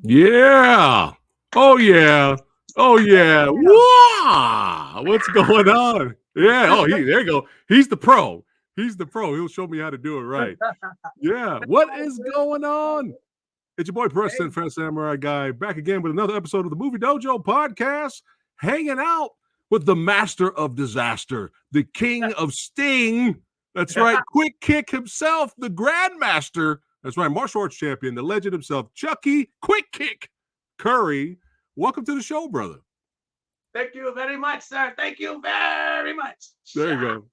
Yeah. Oh yeah. Oh yeah. Wow. What's going on? Yeah. Oh, there you go. He's the pro. He's the pro. He'll show me how to do it right. Yeah. What is going on? It's your boy Preston, Hey, Fat Samurai Guy, back again with another episode of the Movie Dojo podcast, hanging out with the master of disaster, the king of sting. That's right, Quick Kick himself, the Grandmaster. That's right, martial arts champion, the legend himself, Chucky Quick Kick Currie. Welcome to the show, brother. thank you very much, sir. Thank you very much. There you go.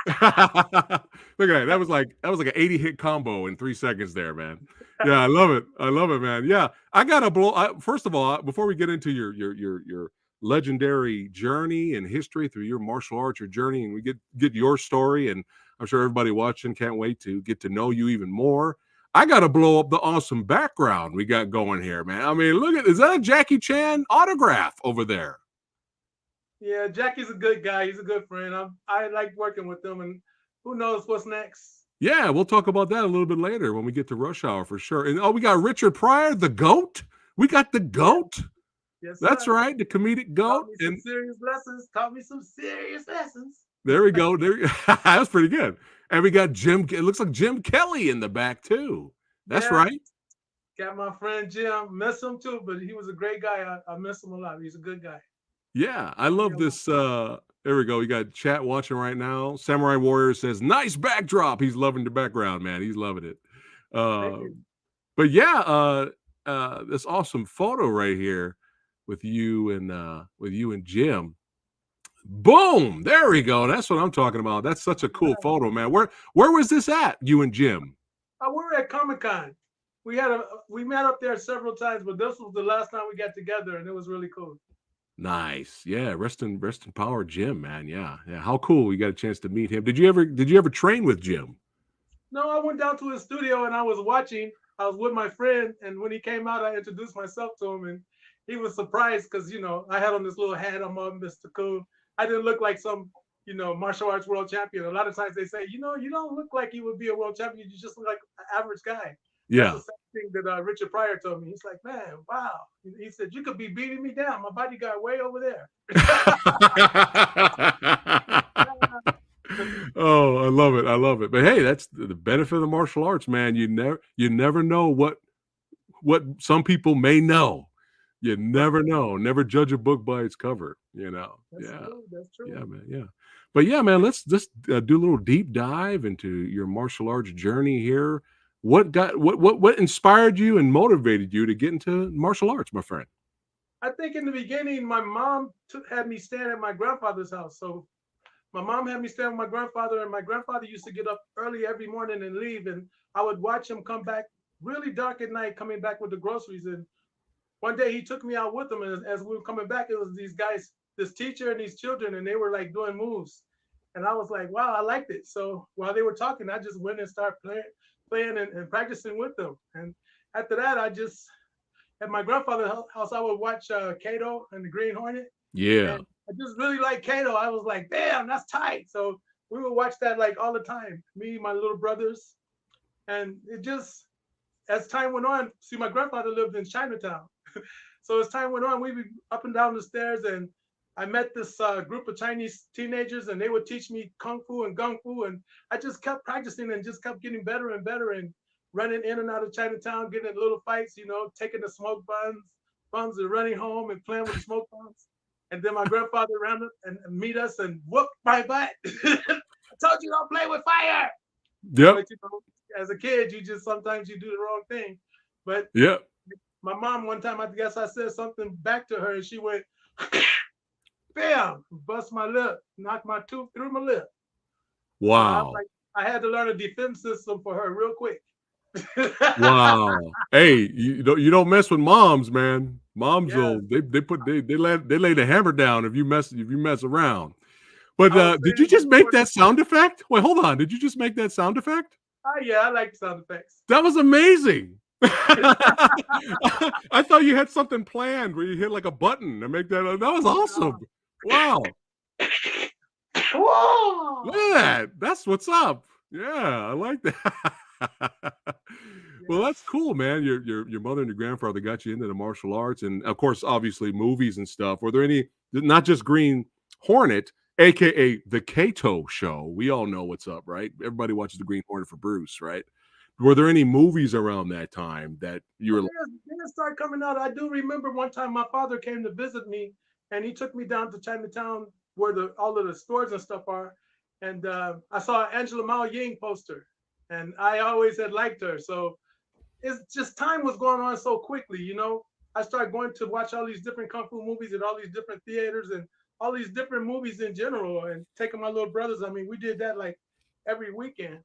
Look at that. That was like an 80 hit combo in 3 seconds there, man. Yeah, I love it. I love it, man. Yeah, I gotta blow. First of all, before we get into your legendary journey and history through your martial arts, your journey, and we get your story, and I'm sure everybody watching can't wait to get to know you even more. I gotta blow up the awesome background we got going here, man. I mean, look at, is that a Jackie Chan autograph over there? Yeah, Jackie's a good guy. He's a good friend. I like working with him, and who knows what's next. Yeah, we'll talk about that a little bit later when we get to Rush Hour for sure. And we got Richard Pryor, the GOAT. We got the GOAT. Yes, That's sir. right, the comedic Taught GOAT. me some And serious lessons. Taught me some serious lessons. there we go. There, that's pretty good. And we got Jim. It looks like Jim Kelly in the back too. That's Yeah, right. got my friend Jim. Miss him too, but he was a great guy. I miss him a lot. He's a good guy. Yeah, I love this. There we go. We got chat watching right now. Samurai Warrior says, "Nice backdrop." He's loving the background, man. He's loving it. Thank Uh, you. but yeah, this awesome photo right here with you and Jim. Boom! There we go. That's what I'm talking about. That's such a cool Yeah. photo, man. Where was this at? You and Jim? We were at Comic-Con. We met up there several times, but this was the last time we got together, and it was really cool. Nice. Yeah. Rest in power, Jim, man. Yeah. Yeah. How cool. You got a chance to meet him. Did you ever train with Jim? No, I went down to his studio and I was watching. I was with my friend, and when he came out, I introduced myself to him, and he was surprised because I had on this little hat. I'm all Mr. Cool. I didn't look like some martial arts world champion. A lot of times they say, you don't look like you would be a world champion. You just look like an average guy. That's Yeah. the same thing that Richard Pryor told me. He's like, man, wow. He said, you could be beating me down. My body got way over there. Oh, I love it. I love it. But hey, that's the benefit of the martial arts, man. You never know what some people may know. You never know. Never judge a book by its cover. That's Yeah. true. That's Yeah, true. man. Yeah. But yeah, man, let's just do a little deep dive into your martial arts journey here. What inspired you and motivated you to get into martial arts, my friend? I think in the beginning, my mom had me stand at my grandfather's house. So my mom had me stay with my grandfather, and my grandfather used to get up early every morning and leave, and I would watch him come back really dark at night, coming back with the groceries. And one day he took me out with him, and as we were coming back, it was these guys, this teacher and these children, and they were like doing moves, and I was like, wow, I liked it. So while they were talking, I just went and started playing and practicing with them. And after that, I just at my grandfather's house, I would watch Kato and the Green Hornet, Yeah. and I just really like Kato. I was like, damn, that's tight. So we would watch that like all the time. Me, my little brothers, and it just as time went on. See, my grandfather lived in Chinatown, so as time went on, we'd be up and down the stairs, and I met this group of Chinese teenagers, and they would teach me kung fu and gung fu, and I just kept practicing and just kept getting better and better, and running in and out of Chinatown, getting in little fights, taking the smoke buns and running home and playing with the smoke buns. And then my grandfather ran up and meet us and whooped my butt. I told you don't play with fire. Yep. But as a kid, you just sometimes you do the wrong thing. But Yep. my mom one time, I guess I said something back to her, and she went, bam, bust my lip, knocked my tooth through my lip. So I was Wow. like, I had to learn a defense system for her real quick. Wow. Hey, you don't mess with moms, man. Moms Yeah, will they lay the hammer down if you mess around. But I was did saying you just make before. that sound effect? Wait, hold on. Did you just make that sound effect? Oh yeah, I like sound effects. That was amazing. I thought you had something planned where you hit like a button and make that. That was awesome. Wow. Whoa! Look at that. That's what's up. Yeah, I like that. Well, that's Yes. cool, man. Your mother and your grandfather got you into the martial arts, and of course, obviously, movies and stuff. Were there any, not just Green Hornet, aka the Kato Show? We all know what's up, right? Everybody watches the Green Hornet for Bruce, right? Were there any movies around that time that you Well, were like, they didn't start coming out. I do remember one time my father came to visit me, and he took me down to Chinatown where all of the stores and stuff are, and I saw Angela Mao Ying poster, and I always had liked her. So it's just time was going on so quickly, you know. I started going to watch all these different kung fu movies at all these different theaters and all these different movies in general, and taking my little brothers. I mean, we did that like every weekend.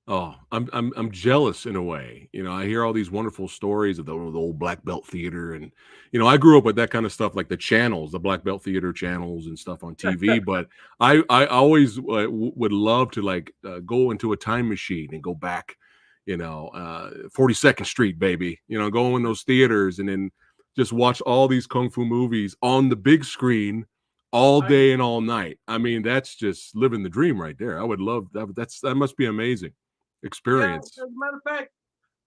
oh, I'm jealous in a way. You know, I hear all these wonderful stories of the old black belt theater, and I grew up with that kind of stuff, like the channels, the black belt theater channels and stuff on TV. But I always would love to like go into a time machine and go back, 42nd Street, baby. Go in those theaters and then just watch all these kung fu movies on the big screen all I day and all night. I mean, that's just living the dream right there. I would love that. That must be amazing Yeah, experience, as a matter of fact,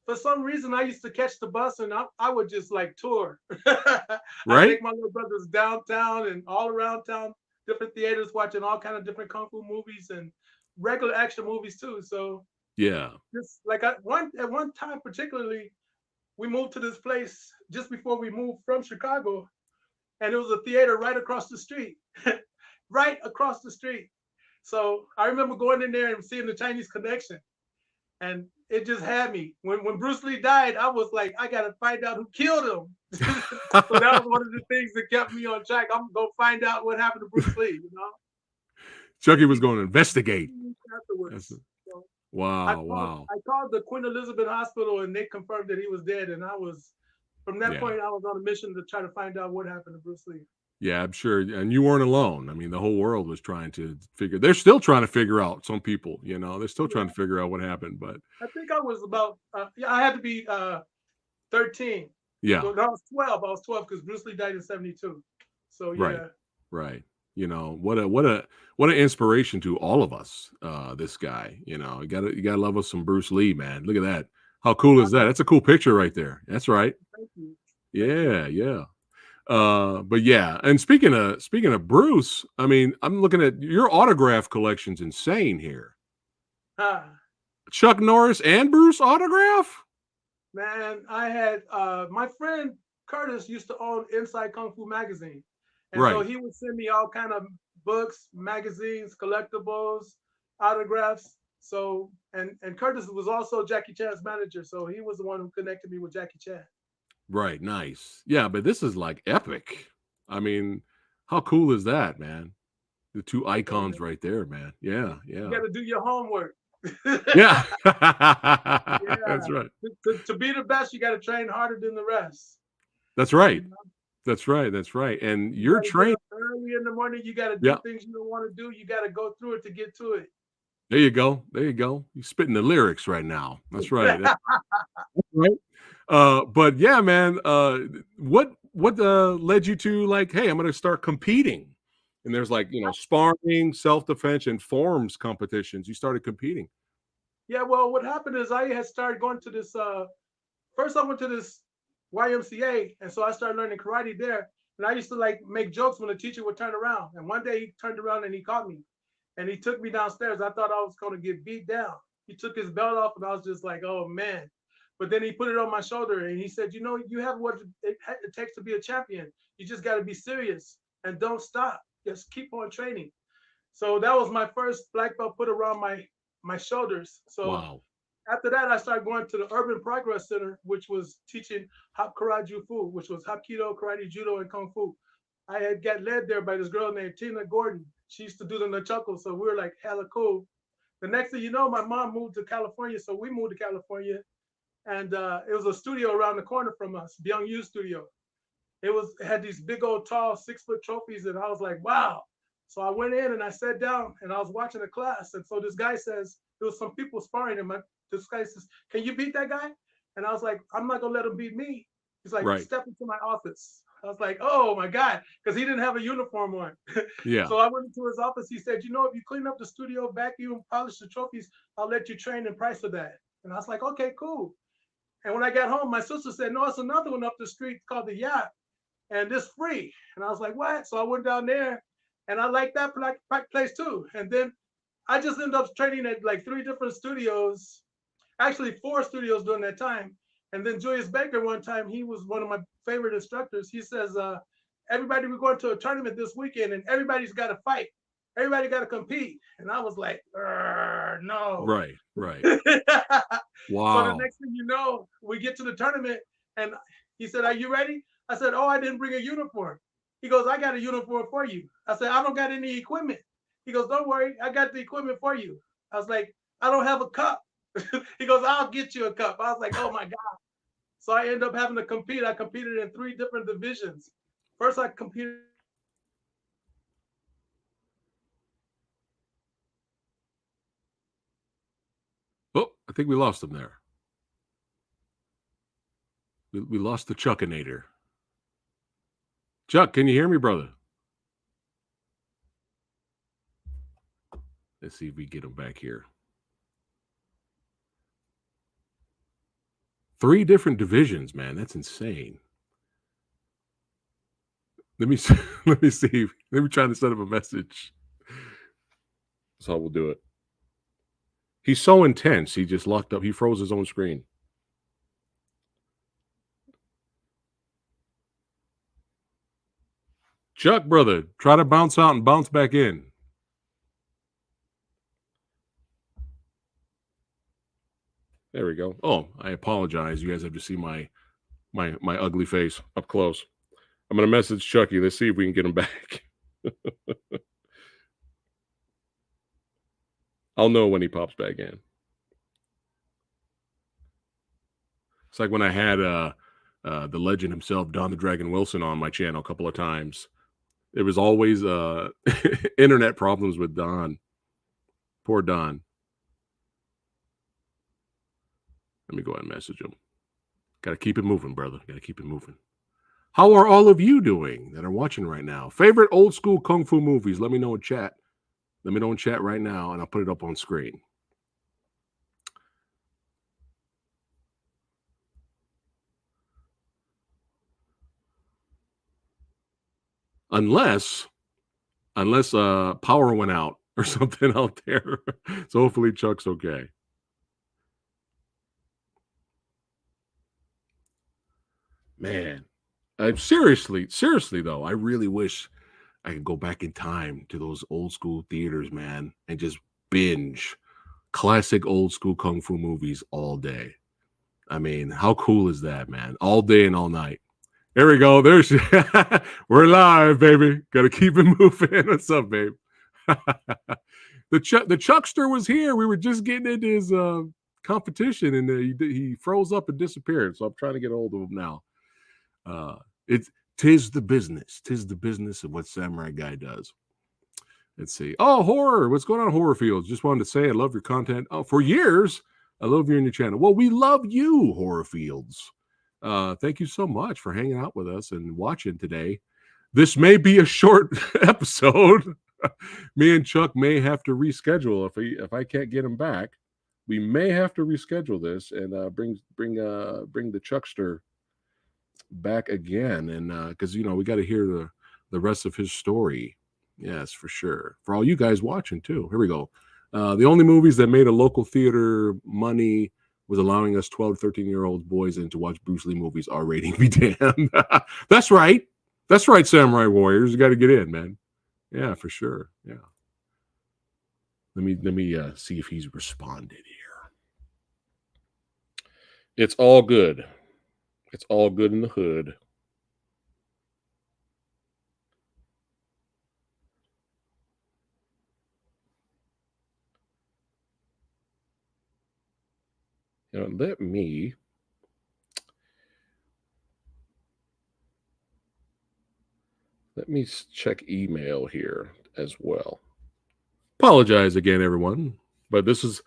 for some reason I used to catch the bus and I would just like tour. I right? take my little brothers downtown and all around town, different theaters, watching all kind of different kung fu movies and regular action movies too. So Yeah, just like at one time particularly, we moved to this place just before we moved from Chicago, and it was a theater right across the street, right across the street. So I remember going in there and seeing the Chinese Connection, and it just had me. When Bruce Lee died, I was like, I gotta find out who killed him. So that was one of the things that kept me on track. I'm gonna go find out what happened to Bruce Lee. You know, Chucky and was he going to investigate. 2 weeks That's afterwards. So wow, wow. I called the Queen Elizabeth Hospital and they confirmed that he was dead. And I was from that Yeah, point I was on a mission to try to find out what happened to Bruce Lee. yeah. I'm sure, and you weren't alone. I mean, the whole world was trying to figure. They're still trying to figure out. Some people, they're still trying Yeah, to figure out what happened. But I think I was about yeah, I had to be 13. yeah, So I was 12. I was 12 because Bruce Lee died in 72. So right, yeah, right. What an inspiration to all of us. This guy, you gotta love us some Bruce Lee, man. Look at that. How cool is that? That's a cool picture right there. That's right. thank you. Thank you. Yeah, yeah. But yeah, and speaking of Bruce, I mean, I'm looking at your autograph collection's insane here. Ah, Chuck Norris and Bruce autograph? man, I had my friend Curtis used to own Inside Kung Fu magazine, and so Right, he would send me all kind of books, magazines, collectibles, autographs. So and Curtis was also Jackie Chan's manager, so he was the one who connected me with Jackie Chan. right, nice. Yeah, but this is like epic. I mean, how cool is that, man? The two So icons man, right there, man. Yeah, you yeah. got to do your homework. Yeah. Yeah, That's right. to be the best, you got to train harder than the rest. That's You right. know, That's right. That's right. And you you're got to get trained. up early in the morning. You got to do Yeah. things you don't want to do. You got to go through it to get to There you go. There you go. You're spitting the lyrics right now. That's right. it. Right? But yeah, man, what led you to like, hey, I'm gonna start competing? And there's like, sparring, self-defense, and forms competitions. You started competing. Yeah, well, what happened is I had started going to this. First, I went to this YMCA, and so I started learning karate there. And I used to like make jokes when the teacher would turn around. And one day he turned around and he caught me, and he took me downstairs. I thought I was going to get beat down. He took his belt off, and I was just like, "Oh man!" But then he put it on my shoulder, and he said, "You know, you have what it takes to be a champion. You just got to be serious and don't stop. Just keep on training." So that was my first black belt put around my shoulders. So Wow. after that, I started going to the Urban Progress Center, which was teaching Hap Karate Fu, which was Hapkido, Karate, Judo, and Kung Fu. I had got led there by this girl named Tina Gordon. She used to do the nunchaku, so we were like hella cool. The next thing you know, my mom moved to California, so we moved to California, and it was a studio around the corner from us, Byung Yu Studio. It had these big old tall 6 foot trophies, and I was like, wow. So I went in and I sat down and I was watching the class. And so this guy says, there was some people sparring, and this guy says, "Can you beat that guy?" And I was like, "I'm not gonna let him beat me." He's like, Right. "Step into my office." I was like, "Oh my God," because he didn't have a uniform on. Yeah. So I went into his office. He said, "You know, if you clean up the studio, vacuum, polish the trophies, I'll let you train and price for that." And I was like, okay, cool. And when I got home, my sister said, no, it's another one up the street called the Yacht, and it's free. And I was like, what? So I went down there, and I liked that place too. And then I just ended up training at like 3 different studios, actually 4 studios during that time. And then Julius Baker, one time, he was one of my favorite instructors. He says, everybody, we're going to a tournament this weekend, and everybody's got to fight. Everybody got to compete. And I was like, no. Right, right. So the Wow. next thing you know, we get to the tournament, and he said, are you ready? I said, oh, I didn't bring a uniform. He goes, I got a uniform for you. I said, I don't got any equipment. He goes, don't worry, I got the equipment for you. I was like, I don't have a cup. He goes, I'll get you a cup. I was like, oh my God. So I ended up having to compete. I competed in 3 different divisions. First, I competed. Oh, I think we lost him there. We lost the Chuckinator. Chuck, can you hear me, brother? Let's see if we get him back here. 3 different divisions, man. That's insane. Let me see. Let me see. Let me try to send him a message. That's how we'll do it. He's so intense. He just locked up. He froze his own screen. Chuck, brother, try to bounce out and bounce back in. There we go. Oh, I apologize. You guys have to see my ugly face up close. I'm gonna message Chucky. Let's see if we can get him back. I'll know when he pops back in. It's like when I had the legend himself, Don the Dragon Wilson, on my channel a couple of times. There was always internet problems with Don. Poor Don. Let me go ahead and message him. Got to keep it moving, brother. Got to keep it moving. How are all of you doing that are watching right now? Favorite old school kung fu movies? Let me know in chat. Let me know in chat right now, and I'll put it up on screen. Unless power went out or something out there. So hopefully Chuck's okay. Man, seriously though, I really wish I could go back in time to those old school theaters, man, and just binge classic old school kung fu movies all day. I mean, how cool is that, man? All day and all night. There we go. There's we're live, baby. Got to keep it moving. What's up, babe? the Chuckster was here. We were just getting into his competition, and he froze up and disappeared. So I'm trying to get a hold of him now. Tis the business. Tis the business of what Samurai Guy does. Let's see. Oh, horror. What's going on, Horror Fields? Just wanted to say I love your content. Oh, for years, I love you and your channel. Well, we love you, Horror Fields. Thank you so much for hanging out with us and watching today. This may be a short episode. Me and Chuck may have to reschedule if I can't get him back. We may have to reschedule this and bring the Chuckster back again, and because we got to hear the rest of his story. Yes, for sure. For all you guys watching too. Here we go. The only movies that made a local theater money was allowing us 12 to 13-year-old boys in to watch Bruce Lee movies. R rating be damned. That's right. That's right, Samurai Warriors. You got to get in, man. Yeah, for sure. Yeah. Let me see if he's responded here. It's all good. It's all good in the hood. Let me check email here as well. Apologize again, everyone, but this is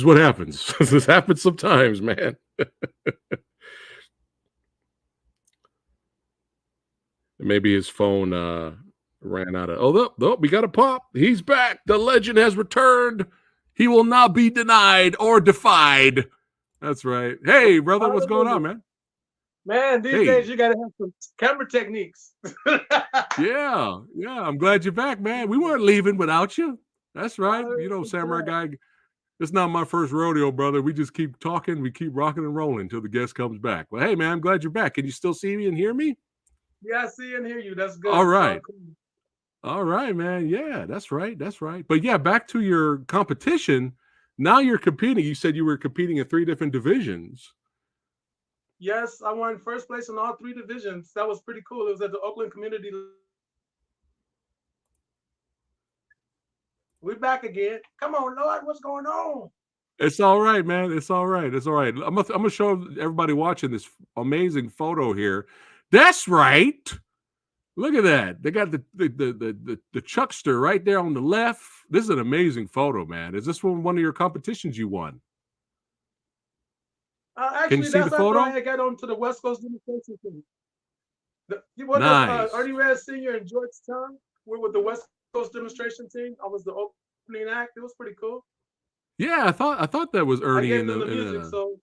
what happens. This happens sometimes, man. Maybe his phone ran out of. Oh, we got a pop. He's back. The legend has returned. He will not be denied or defied. That's right. Hey, brother, what's going on, Hallelujah. man? Man, these days Hey. you gotta have some camera techniques. Yeah, yeah. I'm glad you're back, man. We weren't leaving without you. That's right. You know, Samurai 100%. Guy. It's not my first rodeo, brother. We just keep talking. We keep rocking and rolling until the guest comes back. Well, hey, man, I'm glad you're back. Can you still see me and hear me? Yeah, I see and hear you. That's All good. Sound right. cool. All right, man. Yeah, that's right. That's right. But yeah, back to your competition. Now you're competing. You said you were competing in 3 different divisions. Yes, I won first place in all three divisions. That was pretty cool. It was at the Oakland Community. We're back again. Come on, Lord, what's going on? It's all right, man. It's all right. It's all right. I'm gonna show everybody watching this amazing photo here. That's right. Look at that. They got the Chuckster right there on the left. This is an amazing photo, man. Is this one of your competitions you won? Can you Actually, see the that's after photo? I got onto the West Coast demonstration team. What the Nice. Ernie Reyes Sr. and Georgetown were with the West Coast demonstration team. I was the opening act. It was pretty cool. Yeah, I thought that was I Ernie get in into the the music, so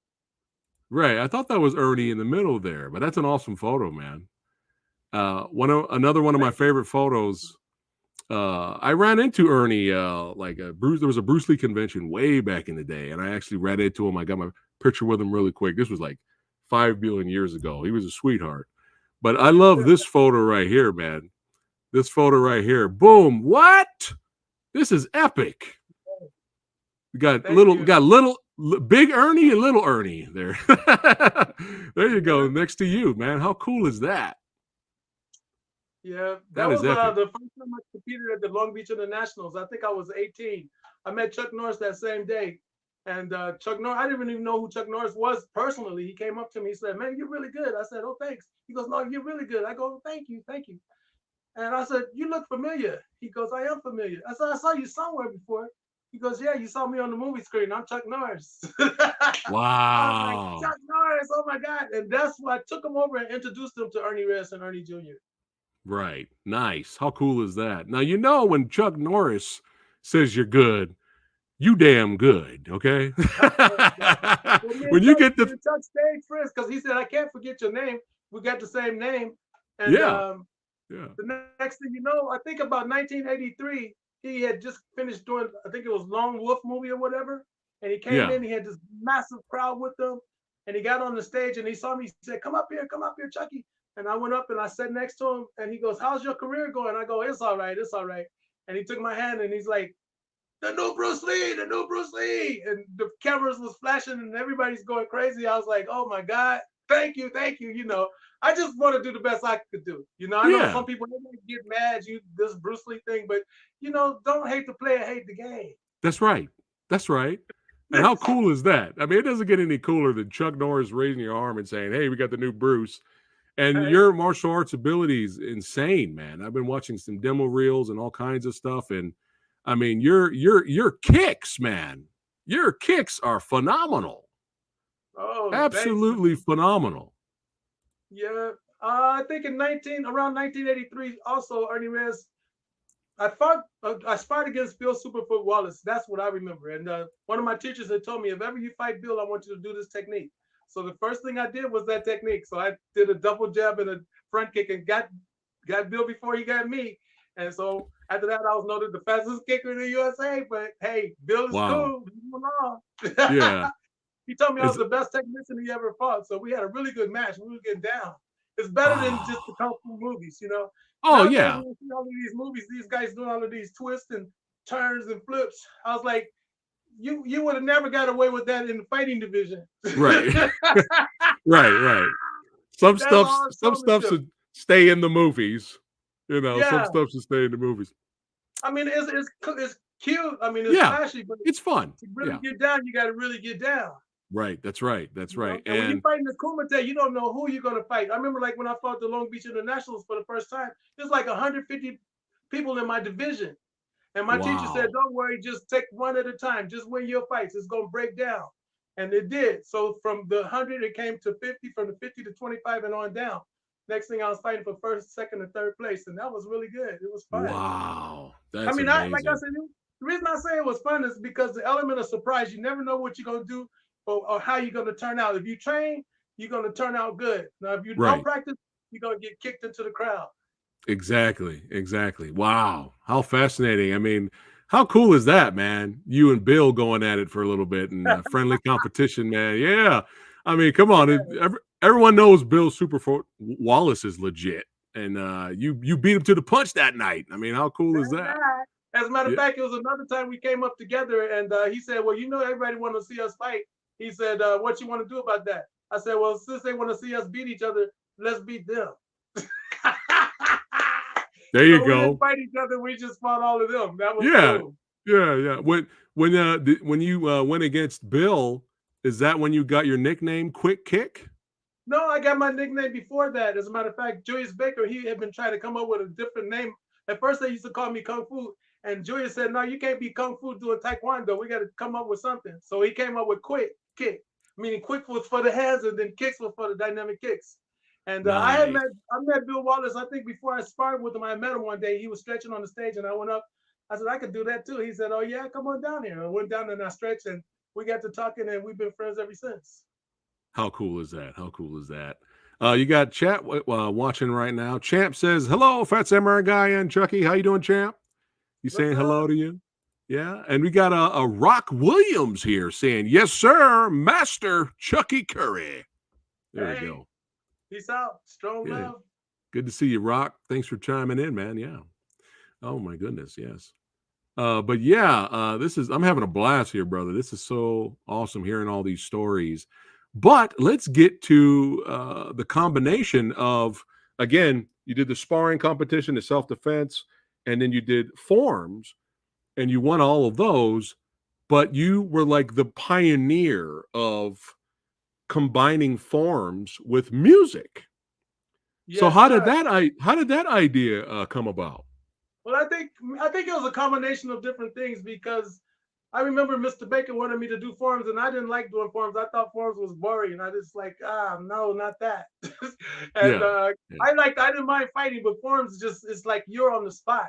right. I thought that was Ernie in the middle there, but that's an awesome photo, man. Another one of my thank you. favorite photos. I ran into Ernie like a Bruce. There was a Bruce Lee convention way back in the day, and I actually ran into him. I got my picture with him really quick. This was like 5 billion years ago. He was a sweetheart. But I love this photo right here, man. This photo right here. Boom. What? This is epic. We got Thank little, you. big Ernie and little Ernie there. There you go, Yeah, next to you, man. How cool is that? yeah. That That is was epic. the first time I competed at the Long Beach Internationals. I think I was 18. I met Chuck Norris that same day. And Chuck Norris, I didn't even know who Chuck Norris was personally. He came up to me, he said, "Man, you're really good." I said, "Oh, thanks." He goes, "No, you're really good." I go, "Thank you, thank you." And I said, "You look familiar." He goes, "I am familiar." I said, "I saw you somewhere before." He goes, "Yeah, you saw me on the movie screen. I'm Chuck Norris." I was like, Wow. "Chuck Norris, oh my God." And that's why I took him over and introduced him to Ernie Reyes and Ernie Jr. Right. Nice. How cool is that? Now, you know, when Chuck Norris says you're good, you damn good. Okay. Well, When you get Me the, and Chuck stayed friends because he said, "I can't forget your name. We got the same name." And yeah. Yeah. the next thing you know, I think about 1983, he had just finished doing, I think it was Lone Wolf movie or whatever. And he came Yeah. in, he had this massive crowd with him. And he got on the stage and he saw me, he said, come up here, Chucky." And I went up and I sat next to him and he goes, "How's your career going?" I go, "It's all right, it's all right." And he took my hand and he's like, "The new Bruce Lee, the new Bruce Lee." And the cameras was flashing and everybody's going crazy. I was like, "Oh my God, thank you, thank you." I just want to do the best I could do. I know Yeah. some people they might get mad, you this Bruce Lee thing, but don't hate the player, hate the game. That's right. That's right. And how cool is that? I mean, it doesn't get any cooler than Chuck Norris raising your arm and saying, "Hey, we got the new Bruce." And Right? your martial arts ability is insane, man. I've been watching some demo reels and all kinds of stuff, and I mean, your kicks, man. Your kicks are phenomenal. Oh, thanks, Absolutely man. phenomenal. Yeah. I think around 1983, also Ernie Reyes. I sparred against Bill Superfoot Wallace. That's what I remember. And one of my teachers had told me, if ever you fight Bill, I want you to do this technique. So the first thing I did was that technique. So I did a double jab and a front kick and got Bill before he got me. And so after that, I was noted the fastest kicker in the USA. But hey, Bill is Wow. cool. Leave him alone. Yeah. He told me I was Is the best technician he ever fought. So we had a really good match. We were getting down. It's better than just the oh. kung fu movies. Oh Nowadays, yeah. when you see all of these movies, these guys doing all of these twists and turns and flips. I was like, you would have never got away with that in the fighting division. Right. That's Right, right. all Some stuff showmanship. should stay in the movies. You know, some Yeah, stuff should stay in the movies. I mean it's cute. I mean it's Yeah. flashy, but It's fun. to really Yeah. get down, you got to really get down. Right. That's right. That's right. And when you're And fighting the Kumite, you don't know who you're gonna fight. I remember like when I fought the Long Beach Internationals for the first time, there's like 150 people in my division. And my teacher said, wow. "Don't worry, just take one at a time. Just win your fights. It's gonna break down." And it did. So from the 100, it came to 50, from the 50 to 25 and on down. Next thing I was fighting for first, second, and third place. And that was really good. It was fun. Wow. I That's mean, like I amazing. said, the reason I say it was fun is because the element of surprise, you never know what you're gonna do or how you're going to turn out. If you train, you're going to turn out good. Now, if you don't Right. practice, you're going to get kicked into the crowd. Exactly, exactly. Wow, how fascinating. I mean, how cool is that, man? You and Bill going at it for a little bit and friendly competition, man. Yeah. I mean, come on. Yeah. Everyone knows Bill Wallace is legit. And you beat him to the punch that night. I mean, how cool is that? As a matter of Yeah. fact, it was another time we came up together, and he said, "Well, you know, everybody want to see us fight." He said, "What you want to do about that?" I said, "Well, since they want to see us beat each other, let's beat them." There you So we didn't go. fight each other; we just fought all of them. That was Yeah. cool. Yeah, yeah. When you went against Bill, is that when you got your nickname Quick Kick? No, I got my nickname before that. As a matter of fact, Julius Baker, he had been trying to come up with a different name. At first, they used to call me Kung Fu, and Julius said, "No, you can't be Kung Fu doing Taekwondo. We got to come up with something." So he came up with Quick Kick, meaning quick was for the hands, and then kicks was for the dynamic kicks. And Nice. I met Bill Wallace. I think before I sparred with him, I met him one day. He was stretching on the stage, and I went up. I said, "I could do that too." He said, "Oh yeah, come on down here." I went down and I stretched, and we got to talking, and we've been friends ever since. How cool is that? How cool is that? You got chat watching right now. Champ says, "Hello, Fat Samurai Guy and Chucky. How you doing, Champ? You What's saying hello up? to you?" Yeah, and we got a Rock Williams here saying, "Yes, sir, Master Chucky Currie." There we Hey, go. peace out. Strong Yeah, love. good to see you, Rock. Thanks for chiming in, man. Yeah. Oh my goodness, yes. But yeah, I'm having a blast here, brother. This is so awesome hearing all these stories. But let's get to the combination of, again, you did the sparring competition, the self-defense, and then you did forms, and you won all of those. But you were like the pioneer of combining forms with music. So Yes, sir. how did that idea come about? Well, I think it was a combination of different things because I remember Mr. Baker wanted me to do forms, and I didn't like doing forms. I thought forms was boring, and I just like no, not that. And Yeah, yeah, I didn't mind fighting, but forms just it's like you're on the spot.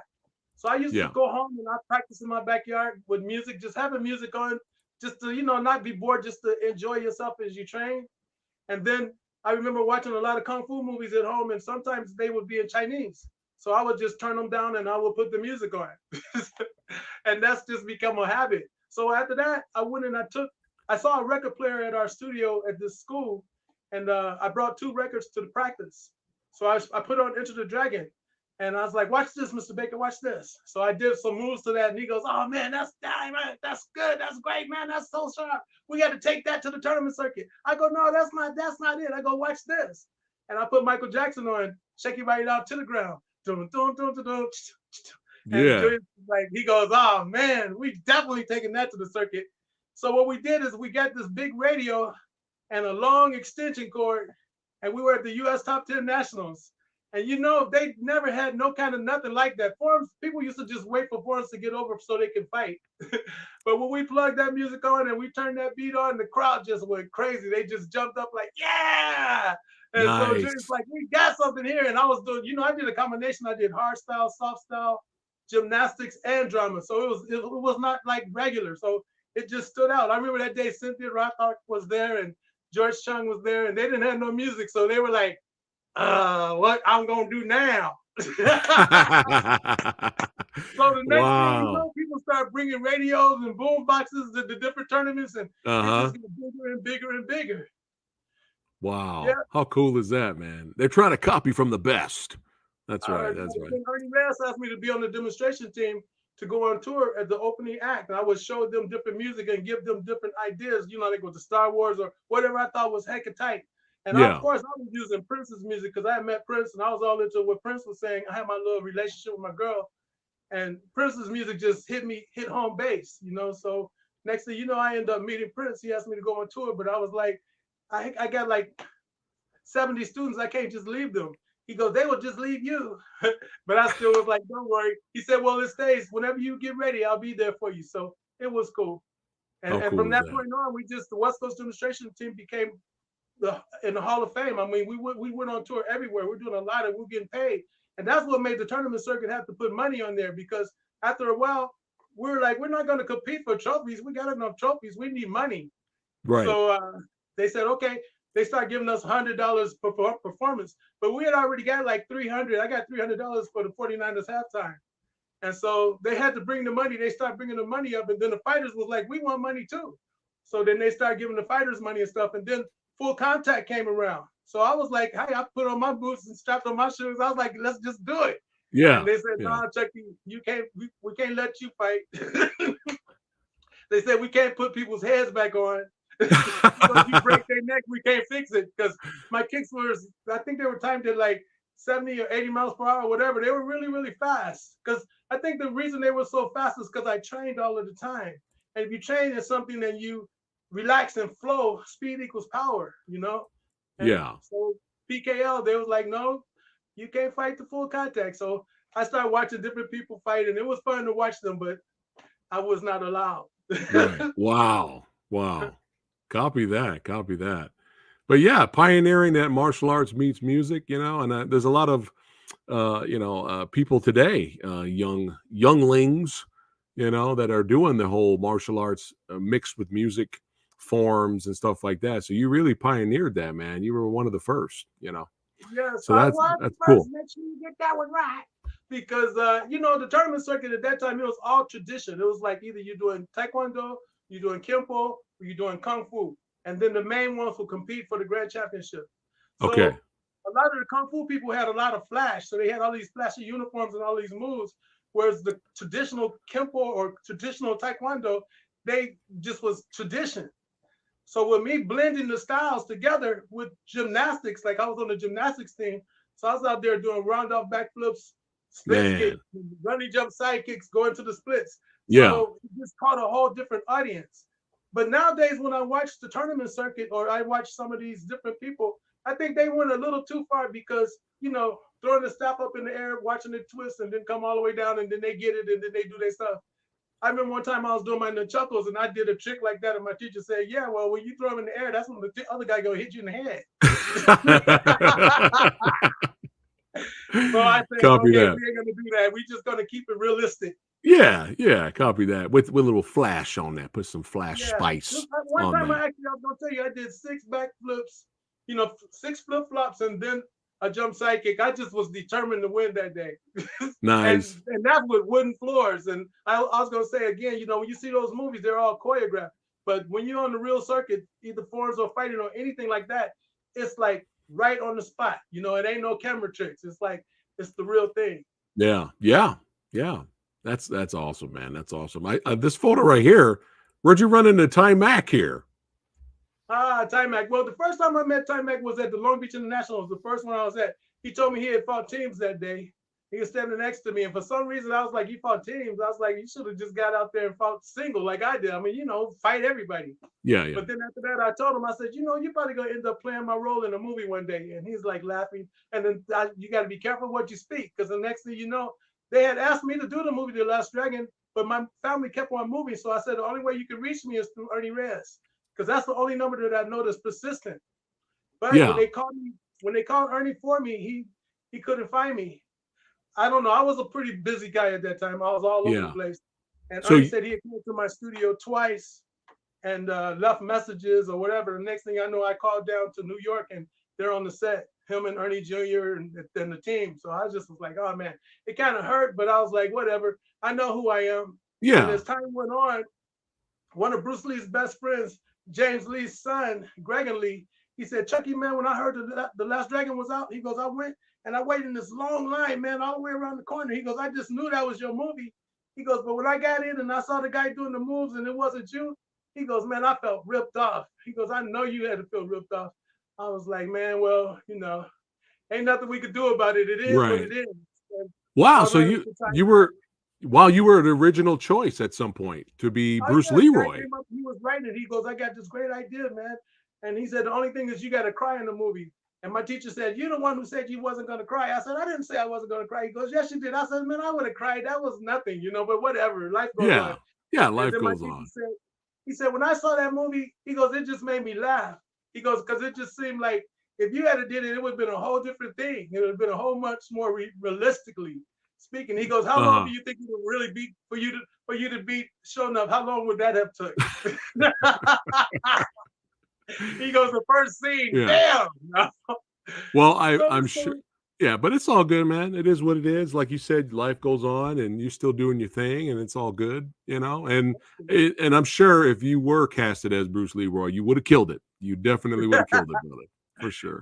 So I used to yeah. go home and I practice in my backyard with music, just having music on, just to not be bored, just to enjoy yourself as you train. And then I remember watching a lot of kung fu movies at home, and sometimes they would be in Chinese. So I would just turn them down and I would put the music on. And that's just become a habit. So after that, I went and I saw a record player at our studio at this school, and I brought two records to the practice. So I put on Enter the Dragon, and I was like, "Watch this, Mr. Baker, watch this." So I did some moves to that, and he goes, "Oh man, that's good, that's great, man, that's so sharp. We got to take that to the tournament circuit." I go, "No, that's not it." I go, "Watch this," and I put Michael Jackson on, "Shake Your Body Out to the Ground." Dun, dun, dun, dun, dun, and Yeah. Julius like he goes, "Oh man, we definitely taking that to the circuit." So what we did is we got this big radio and a long extension cord, and we were at the U.S. Top 10 Nationals. And they never had no kind of nothing like that. Forums, people used to just wait for forums to get over so they could fight. But when we plugged that music on and we turned that beat on, the crowd just went crazy. They just jumped up like, yeah. And so Julius Nice. like, we got something here. And I was doing, I did a combination. I did hard style, soft style, gymnastics, and drama. So it was not like regular. So it just stood out. I remember that day Cynthia Rothart was there and George Chung was there, and they didn't have no music. So they were like, what I'm gonna do now. So the next thing you Wow. know, people start bringing radios and boom boxes to the different tournaments, and it just Uh-huh. gets bigger and bigger and bigger. Wow. Yeah. How cool is that, man? They're trying to copy from the best. That's right. That's right. Then Ernie Reyes asked me to be on the demonstration team to go on tour at the opening act, and I would show them different music and give them different ideas. They go to Star Wars or whatever I thought was hecka tight. And of Yeah. course, I was using Prince's music because I had met Prince and I was all into what Prince was saying. I had my little relationship with my girl, and Prince's music just hit home base. So next thing you know, I end up meeting Prince. He asked me to go on tour, but I was like, I got like 70 students. I can't just leave them. He goes, they will just leave you. But I still was like, don't worry. He said, well, it stays. Whenever you get ready, I'll be there for you. So it was cool. And, How and from cool is that that? point on, the West Coast demonstration team became in the Hall of Fame. I mean, we went on tour everywhere. We're doing a lot and we're getting paid. And that's what made the tournament circuit have to put money on there because after a while, we're like, we're not going to compete for trophies. We got enough trophies. We need money. Right. So they said, okay. They start giving us $100 per performance, but we had already got like 300. I got $300 for the 49ers halftime. And so they had to bring the money. They start bringing the money up, and then the fighters was like, "We want money too." So then they started giving the fighters money and stuff. And then full contact came around. So I was like, "Hey," I put on my boots and strapped on my shoes. I was like, "Let's just do it." And Yeah. they said, Yeah. "No, Chucky, you can't. We can't let you fight." They said we can't put people's heads back on. If you break their neck, we can't fix it because my kicks were, I think they were timed at like 70 or 80 miles per hour, or whatever. They were really, really fast. Because I think the reason they were so fast is because I trained all of the time. And if you train in something and you relax and flow, speed equals power, you know? And Yeah. so PKL, they was like, no, you can't fight the full contact. So I started watching different people fight, and it was fun to watch them, but I was not allowed. Right. Wow. Wow. Copy that. Copy that. But yeah, pioneering that martial arts meets music, and there's a lot of people today, younglings, that are doing the whole martial arts mixed with music forms and stuff like that. So you really pioneered that, man. You were one of the first. Yes, So I that's was the that's first. cool. Make sure you get that one right. Because the tournament circuit at that time, it was all tradition. It was like either you're doing taekwondo, you're doing kempo, or you're doing kung fu. And then the main ones will compete for the grand championship. Okay. So a lot of the kung fu people had a lot of flash. So they had all these flashy uniforms and all these moves. Whereas the traditional kempo or traditional taekwondo, they just was tradition. So with me blending the styles together with gymnastics, like I was on the gymnastics team, so I was out there doing round off backflips, split kick, Man. running jump side kicks, going to the splits. Yeah. So it just caught a whole different audience. But nowadays, when I watch the tournament circuit or I watch some of these different people, I think they went a little too far because, throwing the staff up in the air, watching it twist and then come all the way down and then they get it and then they do their stuff. I remember one time I was doing my nunchuckles and I did a trick like that, and my teacher said, "Yeah, well, when you throw them in the air, that's when the other guy gonna hit you in the head." So I said, Copy "Okay, that. we ain't gonna do that. We just gonna keep it realistic." Yeah, yeah, copy that with a little flash on that. Put some flash Yeah. spice One on time that. I was gonna tell you I did 6 backflips, 6 flip flops, and then a jump side kick. I just was determined to win that day, and Nice. and that's with wooden floors. And I was gonna say again, when you see those movies, they're all choreographed. But when you're on the real circuit, either forms or fighting or anything like that, it's like right on the spot. It ain't no camera tricks. It's like it's the real thing. Yeah, yeah, yeah. That's awesome, man. That's awesome. This photo right here. Where'd you run into Ty Mac here? Ty Mac. Well, the first time I met Ty Mac was at the Long Beach International. It was the first one I was at. He told me he had fought teams that day. He was standing next to me, and for some reason, I was like, "He fought teams." I was like, "You should have just got out there and fought single like I did. I mean, fight everybody." Yeah, yeah, But then after that, I told him, I said, "You're probably gonna end up playing my role in a movie one day." And he's like laughing. And then you got to be careful what you speak, because the next thing you know, they had asked me to do the movie The Last Dragon, but my family kept on moving. So I said the only way you can reach me is through Ernie Reyes, because that's the only number that I know that's persistent. But when yeah, they called me, when they called Ernie for me, he couldn't find me. I don't know. I was a pretty busy guy at that time. I was all over the yeah. place. And So Ernie said he had come to my studio twice and left messages or whatever. The next thing I know, I called down to New York and they're on the set, him and Ernie Jr. and the team. So I just was like, oh man, it kind of hurt, but I was like, whatever. I know who I am. And yeah, as time went on, one of Bruce Lee's best friends, James Lee's son, Gregan Lee, he said, Chucky, man, when I heard the Last Dragon was out, he goes, I went and I waited in this long line, man, all the way around the corner. He goes, I just knew that was your movie. He goes, but when I got in and I saw the guy doing the moves and it wasn't you, he goes, man, I felt ripped off. He goes, I know you had to feel ripped off. I was like, man, well, ain't nothing we could do about it. It is what right. it is. And Wow. I So ran into Ty you Mac. were you were the original choice at some point to be Oh Bruce yeah, the guy Leroy. came up, he was writing it. He goes, I got this great idea, man. And he said, the only thing is you got to cry in the movie. And my teacher said, you're the one who said you wasn't going to cry. I said, I didn't say I wasn't going to cry. He goes, yes, you did. I said, man, I would have cried. That was nothing, but whatever. Life goes on. Yeah, yeah. And Life then my goes teacher on. said, he said, when I saw that movie, he goes, it just made me laugh. He goes, because it just seemed like if you had did it, it would have been a whole different thing. It would have been a whole much more realistically speaking. He goes, how long Uh do you think it would really be for you to beat Shonuff? How long would that have took? He goes, the first scene, Yeah. bam. Well, So, I'm sure. so Yeah, but it's all good, man. It is what it is. Like you said, life goes on, and you're still doing your thing, and it's all good, you know. And I'm sure if you were casted as Bruce Leroy, you would have killed it. You definitely would have killed it, brother, for sure.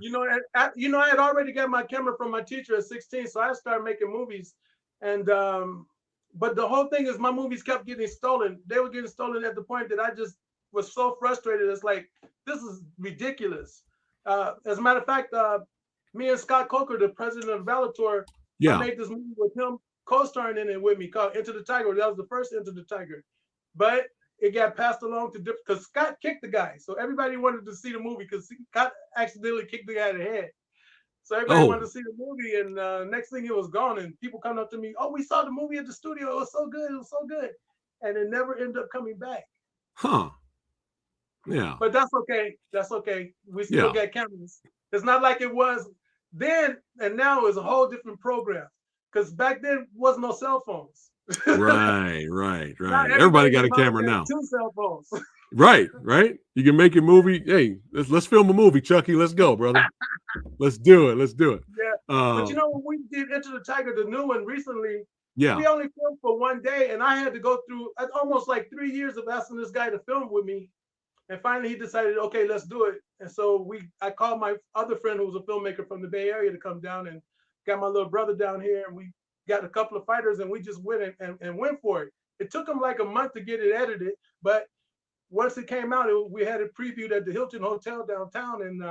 I had already got my camera from my teacher at 16, so I started making movies. And but the whole thing is my movies kept getting stolen. They were getting stolen at the point that I just was so frustrated. It's like, this is ridiculous. As a matter of fact, me and Scott Coker, the president of Bellator, I Yeah. made this movie with him co-starring in it with me called Into the Tiger. That was the first Into the Tiger. But it got passed along to different, because Scott kicked the guy. So everybody wanted to see the movie because Scott accidentally kicked the guy in the head. So everybody wanted to Oh, see the movie, and next thing it was gone, and people come up to me, "Oh, we saw the movie at the studio. It was so good. It was so good," and it never ended up coming back. huh. Yeah. But that's okay. That's okay. We still Yeah. got cameras. It's not like it was then, and now is a whole different program. Because back then was no cell phones. Right. Not Everybody everybody got in a the house camera had now. 2 cell phones. Right. You can make your movie. Hey, let's film a movie, Chucky. Let's go, brother. Let's do it. Yeah. But Uh, when we did Enter the Tiger, the new one recently, yeah. we only filmed for one day, and I had to go through almost like 3 years of asking this guy to film with me. And finally, he decided, okay, let's do it. And so I called my other friend who was a filmmaker from the Bay Area to come down, and got my little brother down here, and we got a couple of fighters, and we just went and went for it. It took him like a month to get it edited, but once it came out, we had it previewed at the Hilton Hotel downtown, and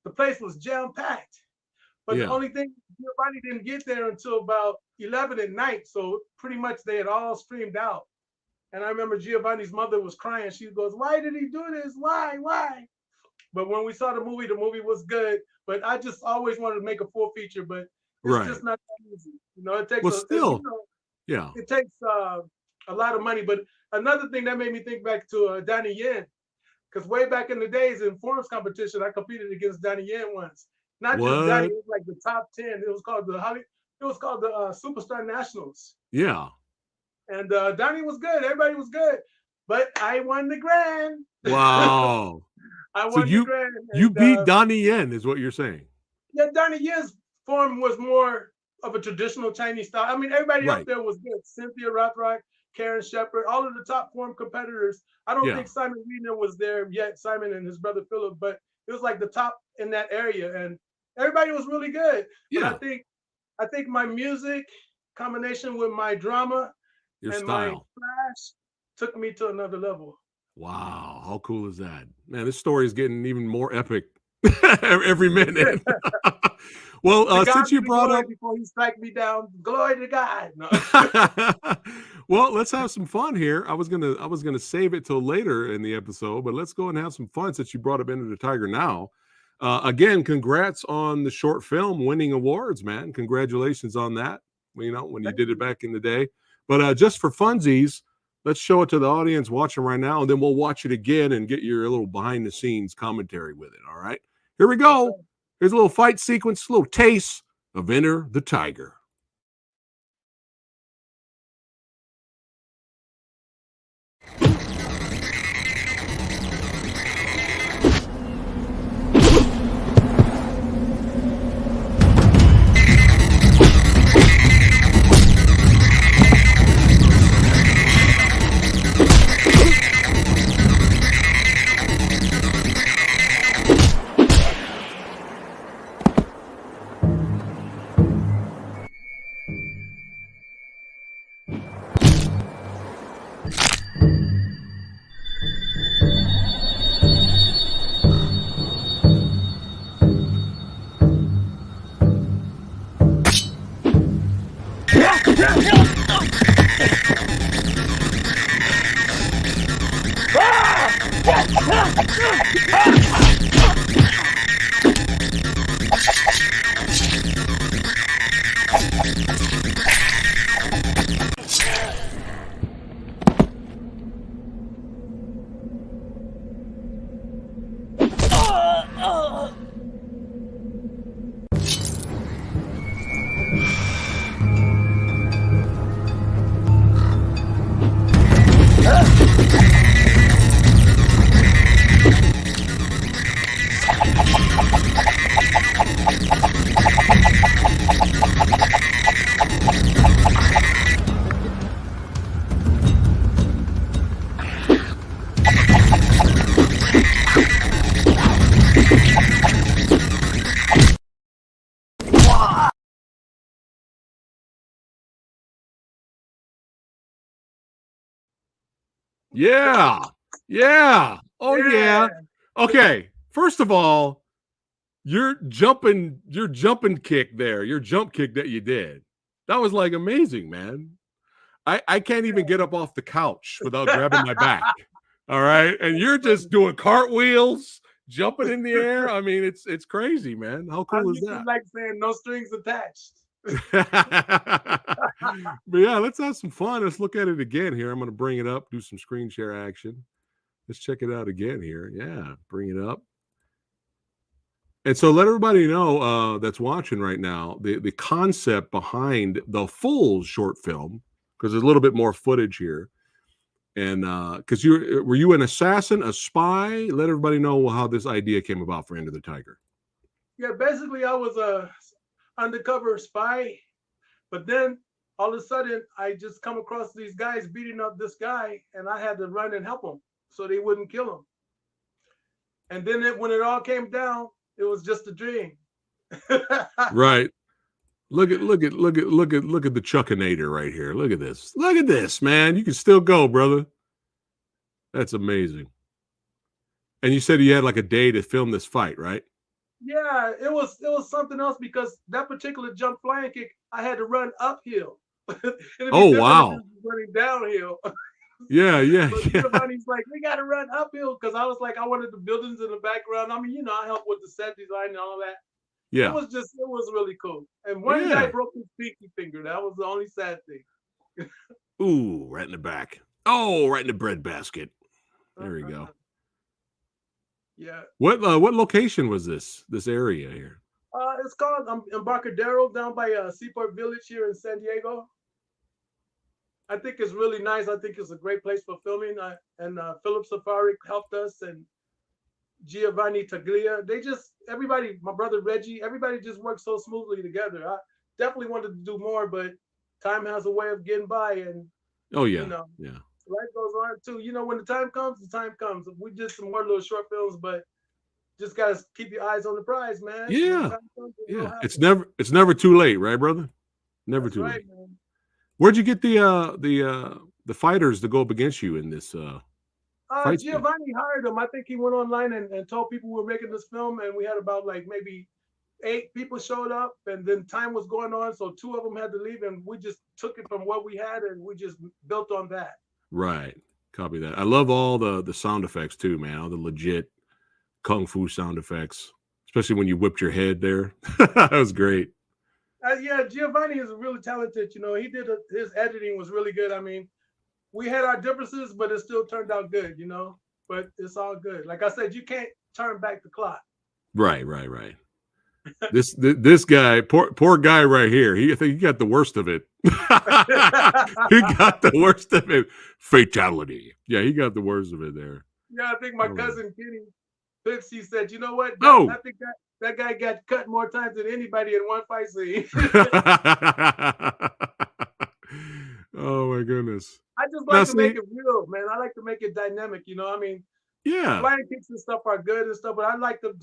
the place was jam packed. But the Yeah. only thing, Giovanni didn't get there until about 11 at night, so pretty much they had all streamed out. And I remember Giovanni's mother was crying. She goes, "Why did he do this? Why?" But when we saw the movie was good. But I just always wanted to make a full feature, but it's Right. just not that easy. It takes Well, still. Yeah. it takes a lot of money. But another thing that made me think back to Donnie Yen, because way back in the days in forums competition, I competed against Donnie Yen once. Not just Donnie, What? it was like the top 10. It was called the Superstar Nationals. Yeah. And Donnie was good. Everybody was good. But I won the grand. Wow. I So won the grand. you And beat Donnie Yen, is what you're saying. yeah, Donnie Yen's form was more of a traditional Chinese style. I mean, everybody up Right. there was good. Cynthia Rothrock, Karen Shepard, all of the top form competitors. I don't Yeah. think Simon Wiener was there yet, Simon and his brother Philip, but it was like the top in that area. And everybody was really good. Yeah. But I think my music combination with my drama Your and my style. flash took me to another level. Wow. How cool is that? Man, this story is getting even more epic every minute. Well, since you brought up before he strike me down, glory to God. No. Well, let's have some fun here. I was gonna save it till later in the episode, but let's go and have some fun since you brought up Into the Tiger now. Again, congrats on the short film winning awards, man. Congratulations on that. When you did it back in the day. But just for funsies, let's show it to the audience watching right now, and then we'll watch it again and get your little behind the scenes commentary with it. All right, here we go. Here's a little fight sequence, a little taste of Enter the Tiger. Yeah. Yeah. Oh yeah. Yeah. Okay. First of all, your jumping kick there, your jump kick that you did. That was like amazing, man. I can't even get up off the couch without grabbing my back. All right. And you're just doing cartwheels, jumping in the air. I mean, it's crazy, man. How I'm cool is used to that? like saying no strings attached. But yeah, let's have some fun. Let's look at it again here. I'm going to bring it up, do some screen share action. Let's check it out again here. Yeah, bring it up. And so let everybody know that's watching right now the concept behind the full short film, because there's a little bit more footage here. And because were you an assassin, a spy? Let everybody know how this idea came about for Enter the Tiger. Yeah, basically I was a undercover spy, but then all of a sudden I just come across these guys beating up this guy, and I had to run and help them so they wouldn't kill him. And then when it all came down, it was just a dream. Right. Look at the Chuckinator right here. Look at this. Look at this, man. You can still go, brother. That's amazing. And you said you had like a day to film this fight, right? Yeah, it was something else because that particular jump flying kick, I had to run uphill. It'd be Oh different wow. if it was running downhill. Yeah, yeah, So yeah. Giovanni's like, we got to run uphill because I was like, I wanted the buildings in the background. I mean, I help with the set design and all that. Yeah. It was really cool. And one guy Yeah. broke his pinky finger. That was the only sad thing. Ooh, right in the back. Oh, right in the bread basket. There we go. Yeah. What location was this area here? It's called Embarcadero down by Seaport Village here in San Diego. I think it's really nice. I think it's a great place for filming. And Philip Safari helped us, and Giovanni Taglia. Everybody, my brother Reggie, everybody just works so smoothly together. I definitely wanted to do more, but time has a way of getting by, and Oh yeah, yeah, yeah. life goes on too. When the time comes, the time comes. We did some more little short films, but just gotta keep your eyes on the prize, man. When the Yeah, time comes, it will yeah. happen. It's never too late, right, brother? Never That's too right, late. man. Where'd you get the fighters to go up against you in this fight scene? Giovanni hired him. I think he went online and told people we were making this film, and we had about like maybe 8 people showed up, and then time was going on, so 2 of them had to leave, and we just took it from what we had, and we just built on that. Right. Copy that. I love all the sound effects too, man. All the legit kung fu sound effects, especially when you whipped your head there. That was great. Yeah, Giovanni is really talented. He did his editing was really good. I mean, we had our differences, but it still turned out good. But it's all good. Like I said, you can't turn back the clock. Right. This guy, poor guy right here. I think he got the worst of it. He got the worst of it. Fatality. Yeah, he got the worst of it there. Yeah, I think my cousin Kenny Pipsy said, you know what? Oh, I think that guy got cut more times than anybody in one fight scene. Oh my goodness. I just Now like to see, make it real, man. I like to make it dynamic. I mean, yeah, flying kicks and stuff are good and stuff, but I like the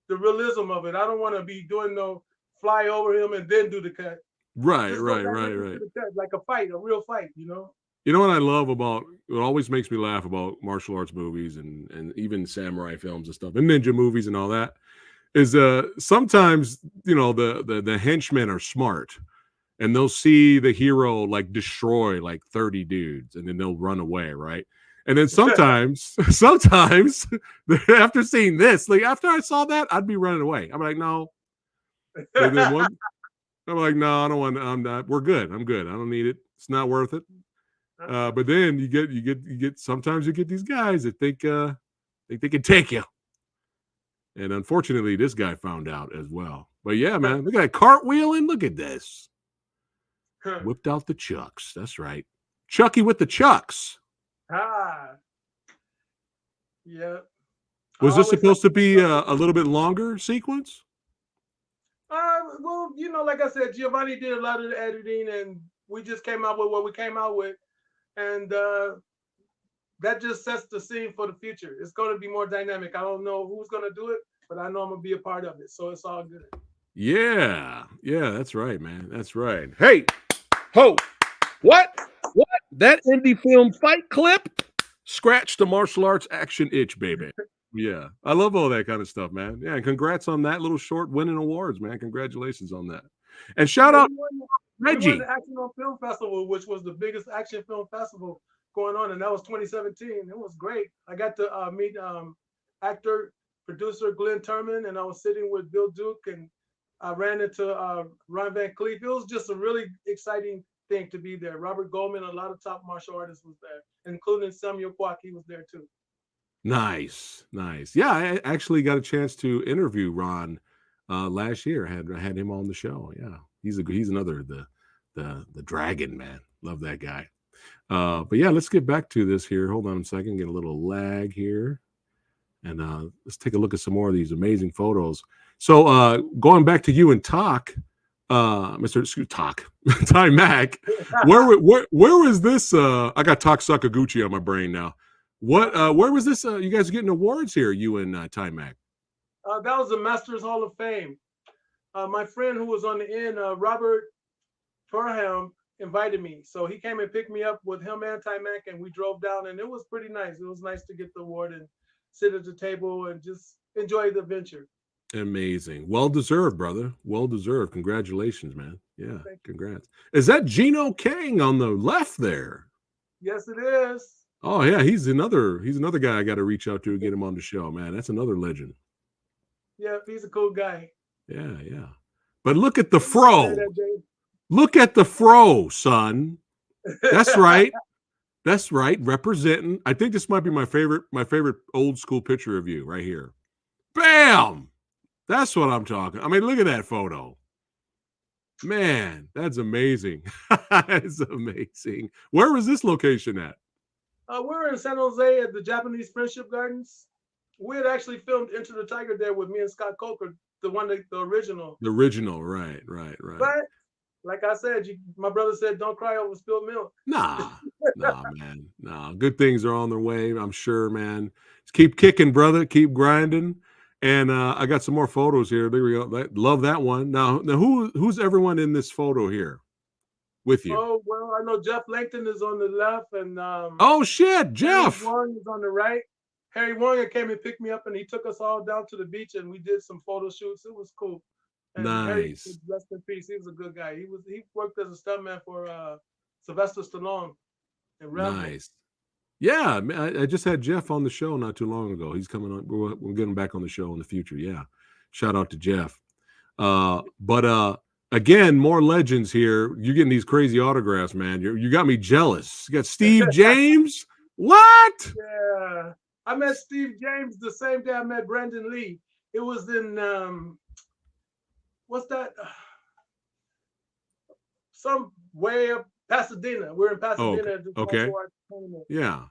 realism of it. I don't want to be doing no fly over him and then do the cut. right. Just go directly to the cut, like a fight, a real fight. You know what I love about what always makes me laugh about martial arts movies and even samurai films and stuff and ninja movies and all that is sometimes the henchmen are smart and they'll see the hero like destroy like 30 dudes and then they'll run away, right? And then sometimes after seeing this, like after I saw that, I'd be running away. I'm like, no. And then I'm like, no, I don't want. I'm not. We're good. I'm good. I don't need it. It's not worth it. But then you get. Sometimes you get these guys that think they can take you. And unfortunately, this guy found out as well. But yeah, man, look at that cartwheeling. Look at this. Whipped out the chucks. That's right. Chucky with the chucks. Yeah. Was this supposed to be a little bit longer sequence? Well, like I said, Giovanni did a lot of the editing, and we just came out with what we came out with, and that just sets the scene for the future. It's going to be more dynamic. I don't know who's going to do it, but I know I'm going to be a part of it, so it's all good. Yeah, that's right, man. That's right. Hey, ho, what? That indie film fight clip Scratch the martial arts action itch, baby. Yeah, I love all that kind of stuff, man. Yeah, and congrats on that little short winning awards, man. Congratulations on that. And shout Yeah, out we won the Reggie. Action on Film Festival, which was the biggest action film festival going on, and that was 2017. It was great. I got to meet actor producer Glenn Turman, and I was sitting with Bill Duke, and I ran into Ron Van Cleef. It was just a really exciting thing to be there. Robert Goldman, a lot of top martial artists was there, including Samuel Kwok. He was there too. Nice, nice. Yeah, I actually got a chance to interview Ron last year. I had him on the show. Yeah, he's another the dragon man. Love that guy. But yeah, let's get back to this here. Hold on a second. Get a little lag here, and let's take a look at some more of these amazing photos. So going back to you and Talk, Mr. Talk, Ty Mac, where was this? I got Talk Sakaguchi on my brain now. Where was this? You guys are getting awards here, you and Ty Mac. That was the Masters Hall of Fame. My friend who was on the end, Robert Perham, invited me. So he came and picked me up with him and Ty Mac, and we drove down, and it was pretty nice. It was nice to get the award and sit at the table and just enjoy the adventure. Amazing. Well deserved, brother. Well deserved. Congratulations, man. Yeah, Thank you. congrats. Is that Gino Kang on the left there? Yes, it is. Oh yeah, he's another guy I got to reach out to get him on the show, man. That's another legend. Yeah, he's a cool guy. Yeah, yeah. But look at the fro. Look at the fro, son. That's right. That's right. Representing. I think this might be my favorite old school picture of you right here. Bam! That's what I'm talking. I mean, look at that photo. Man, that's amazing. That's amazing. Where was this location at? We're in San Jose at the Japanese Friendship Gardens. We had actually filmed Enter the Tiger there with me and Scott Coker, the original. The original, right. But like I said, my brother said, "Don't cry over spilled milk." Nah, man. Nah, good things are on their way. I'm sure, man. Just keep kicking, brother. Keep grinding. And I got some more photos here. There we go. Love that one. Now who's everyone in this photo here with you? Oh well, I know Jeff Langton is on the left, and oh shit, Jeff Harry Wong is on the right. Harry Wong came and picked me up, and he took us all down to the beach, and we did some photo shoots. It was cool. And nice. Harry, rest in peace. He was a good guy. He worked as a stuntman for Sylvester Stallone and Rambo. Nice. Yeah, I just had Jeff on the show not too long ago. He's coming on. We'll get him back on the show in the future. Yeah, shout out to Jeff. But again, more legends here. You're getting these crazy autographs, man. You got me jealous. You got Steve James. What? Yeah, I met Steve James the same day I met Brandon Lee. It was in what's that? Some way up Pasadena. We're in Pasadena. Oh, okay. Yeah.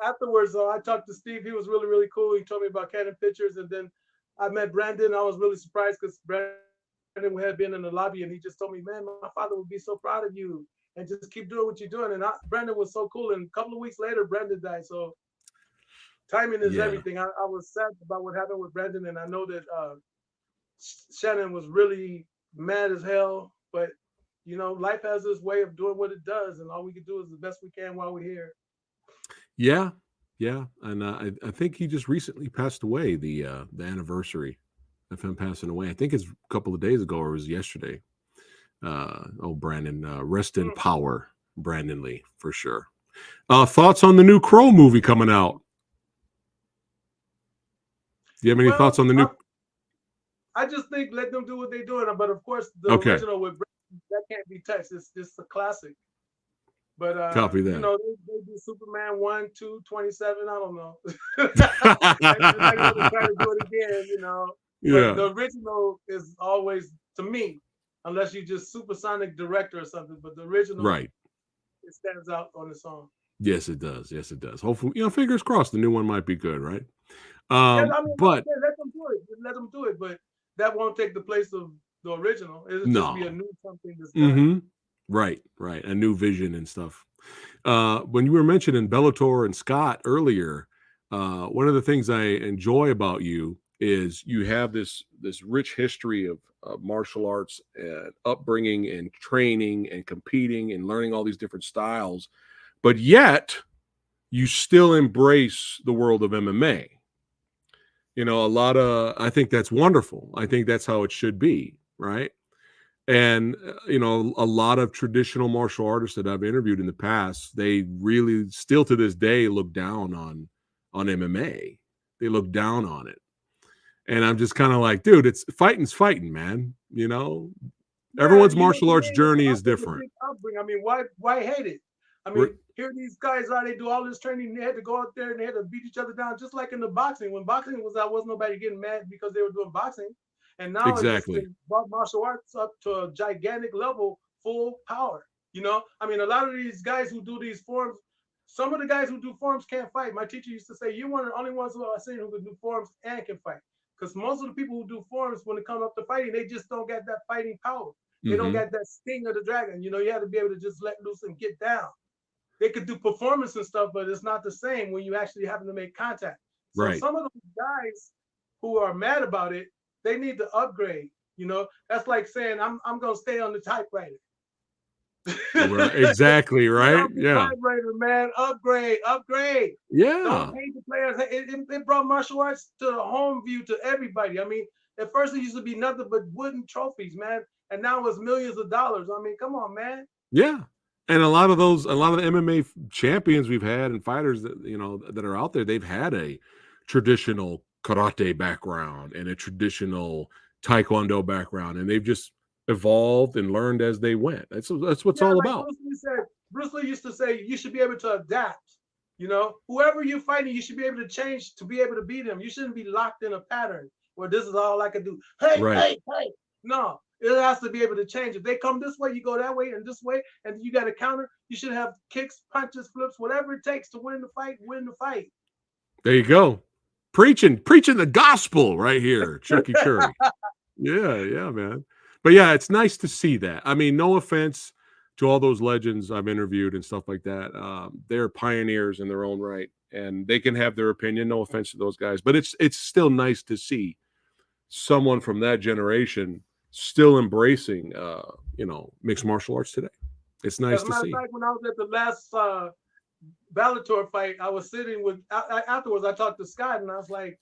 Afterwards, I talked to Steve. He was really, really cool. He told me about Canon Pictures, and then I met Brandon. I was really surprised because Brandon had been in the lobby, and he just told me, "Man, my father would be so proud of you, and just keep doing what you're doing." And Brandon was so cool. And a couple of weeks later, Brandon died. So timing is everything. I was sad about what happened with Brandon, and I know that Shannon was really mad as hell, but life has this way of doing what it does, and all we can do is the best we can while we're here. Yeah, and I think he just recently passed away. The anniversary of him passing away. I think it's a couple of days ago, or it was yesterday. Brandon, rest in power, Brandon Lee, for sure. Thoughts on the new Crow movie coming out? Do you have any thoughts on the new? I just think let them do what they're doing, but of course the original with Brandon, that can't be touched. It's just a classic. But copy that. They do Superman 1, 2, 27. I don't know. They're not gonna try to do it again, Yeah. But the original is always, to me, unless you just supersonic director or something. But the original, right? It stands out on its own. Yes, it does. Yes, it does. Hopefully, fingers crossed, the new one might be good, right? But let them do it. Let them do it. But that won't take the place of the original. It'll just be a new something that's done. Right. A new vision and stuff. When you were mentioning Bellator and Scott earlier, one of the things I enjoy about you is you have this rich history of martial arts and upbringing and training and competing and learning all these different styles, but yet you still embrace the world of MMA. You know, I think that's wonderful. I think that's how it should be, right? And you know, a lot of traditional martial artists that I've interviewed in the past, they really still to this day look down on MMA. They look down on it. And I'm just kind of like, dude, it's fighting's fighting, man. You know, Yeah, everyone's and you know martial the arts way they journey come is up with a different. big upbringing. I mean, why hate it? I Re- mean, here these guys are, they do all this training, they had to go out there and they had to beat each other down, just like in the boxing. When boxing was out, wasn't nobody getting mad because they were doing boxing. And now it's exactly. brought martial arts up to a gigantic level, full power. You know, I mean, a lot of these guys who do these forms, some of the guys who do forms can't fight. My teacher used to say, "You're one of the only ones who I've seen who can do forms and can fight." Because most of the people who do forms, when it comes up to fighting, they just don't get that fighting power. They don't Hmm. get that sting of the dragon. You know, you have to be able to just let loose and get down. They could do performance and stuff, but it's not the same when you actually having to make contact. So Right. some of those guys who are mad about it, they need to upgrade. You know, that's like saying I'm gonna stay on the typewriter. Right. Exactly. Stay Right. on the Yeah. typewriter, man. Upgrade, upgrade. Don't Yeah. hate the players. It brought martial arts to the home view to everybody. I mean, at first it used to be nothing but wooden trophies, man, and now it's millions of dollars. I mean, come on, man. Yeah. And a lot of the MMA champions we've had and fighters that, you know, that are out there, they've had a traditional karate background and a traditional taekwondo background, and they've just evolved and learned as they went. That's what's Yeah, all like about. Bruce Lee said. Bruce Lee used to say you should be able to adapt. You know, whoever you're fighting, you should be able to change to be able to beat him. You shouldn't be locked in a pattern where this is all I can do. Hey, Right. hey, hey. No, it has to be able to change. If they come this way, you go that way and this way, and you got to counter. You should have kicks, punches, flips, whatever it takes to win the fight. Win the fight. There you go. Preaching the gospel right here, Chucky Curry. Yeah, yeah, man. But yeah, it's nice to see that. I mean, no offense to all those legends I've interviewed and stuff like that. They're pioneers in their own right, and they can have their opinion. No offense to those guys, but it's still nice to see someone from that generation still embracing, you know, mixed martial arts today. It's nice As a to matter of see. fact, when I was at the last Bellator fight, I was sitting with afterwards. I talked to Scott, and I was like,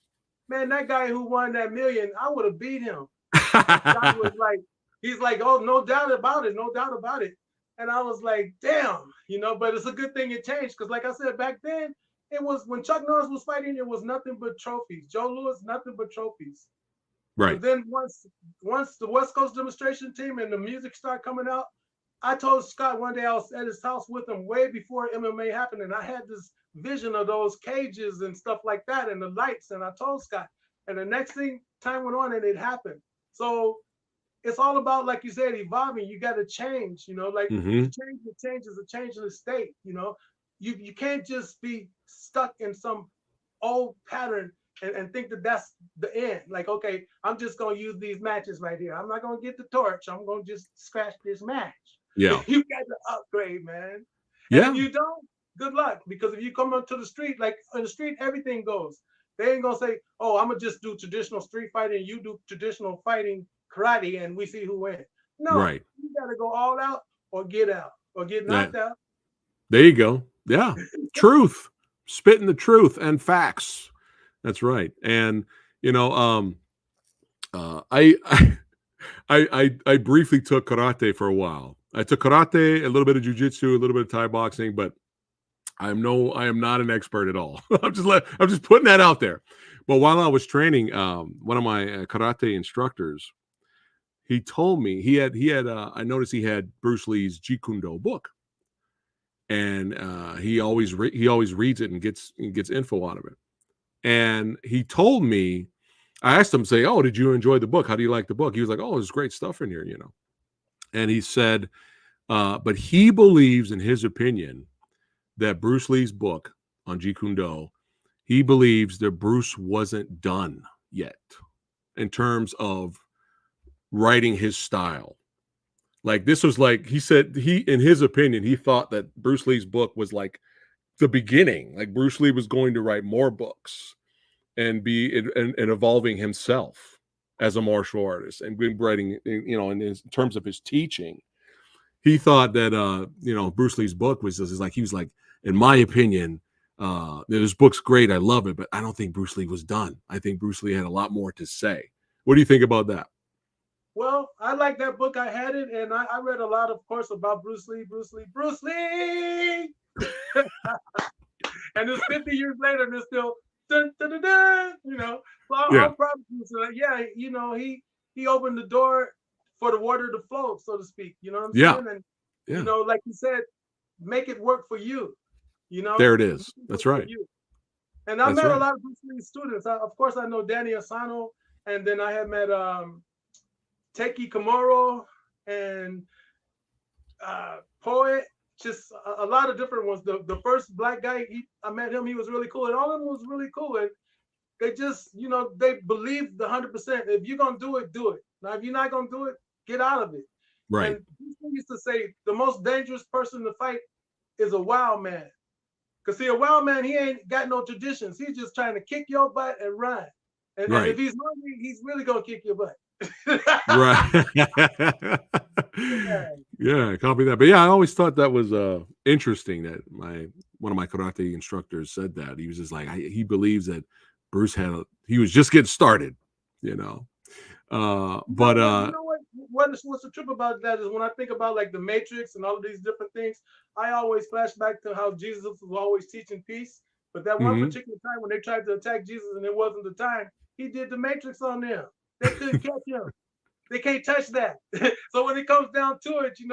"Man, that guy who won that million, I would have beat him." And Scott was like, he's like, "Oh, no doubt about it, no doubt about it." And I was like, "Damn, you know." But it's a good thing it changed because, like I said, back then it was when Chuck Norris was fighting, it was nothing but trophies. Joe Louis, nothing but trophies. Right. But then once the West Coast demonstration team and the music started coming out, I told Scott one day I was at his house with him way before MMA happened, and I had this vision of those cages and stuff like that and the lights, and I told Scott. And the next thing time went on and it happened. So it's all about, like you said, evolving. You got to change, you know, like Hmm. the change is a change in the state, you know. You can't just be stuck in some old pattern and think that that's the end. Like, okay, I'm just gonna use these matches right here. I'm not gonna get the torch. I'm gonna just scratch this match. Yeah. You got to upgrade, man. And if Yeah. you don't, good luck. Because if you come onto the street, like on the street, everything goes. They ain't gonna say, "Oh, I'm gonna just do traditional street fighting, and you do traditional fighting karate, and we see who wins." No, Right. you gotta go all out or get That knocked out. there you go. Yeah. Truth. Spitting the truth and facts. That's right. And you know, I I briefly took karate for a while. I took karate, a little bit of jujitsu, a little bit of Thai boxing, but I am not an expert at all. I'm just putting that out there. But while I was training, one of my karate instructors, he told me I noticed he had Bruce Lee's Jeet Kune Do book, and he always reads it and gets info out of it. And he told me, I asked him, say, "Oh, did you enjoy the book? How do you like the book?" He was like, "Oh, there's great stuff in here, you know." And he said, but he believes, in his opinion, that Bruce Lee's book on Jeet Kune Do, he believes that Bruce wasn't done yet in terms of writing his style. Like this was like he said in his opinion, he thought that Bruce Lee's book was like the beginning. Like Bruce Lee was going to write more books and and evolving himself as a martial artist and been writing, you know, in terms of his teaching. He thought that you know, Bruce Lee's book was just like he was like, in my opinion, This book's great. I love it, but I don't think Bruce Lee was done. I think Bruce Lee had a lot more to say. What do you think about that? Well, I like that book. I had it, and I read a lot, of course, about Bruce Lee, Bruce Lee, Bruce Lee. And it's 50 years later, and it's still dun, dun, dun, dun, So Yeah, I'm proud of you. So yeah, he opened the door for the water to flow, so to speak. You know what I'm yeah, saying? And yeah. like you said, make it work for you. There it Make is. it work That's for right. you. And I That's met a right. lot of Bruce Lee students. Of course, I know Danny Asano, and then I had met Teki Komuro and Poet. Just a lot of different ones. The first black guy, I met him. He was really cool, and all of them was really cool. And they just, they believed 100%. If you're gonna do it, do it. Now, if you're not gonna do it, get out of it. Right. And he used to say the most dangerous person to fight is a wild man. Cause see, a wild man, he ain't got no traditions. He's just trying to kick your butt and run. And if Right. he's hungry, he's really gonna kick your butt. Right. Yeah, copy that. But yeah, I always thought that was interesting that one of my karate instructors said that. He was just like he believes that Bruce he was just getting started, you know. You know But what? You know what? What's the trip about that is when I think about like the Matrix and all of these different things, I always flash back to how Jesus was always teaching peace. But that one mhm. particular time when they tried to attack Jesus and it wasn't the time, he did the Matrix on them. They couldn't catch him. They can't touch that. So when it comes down to it, he's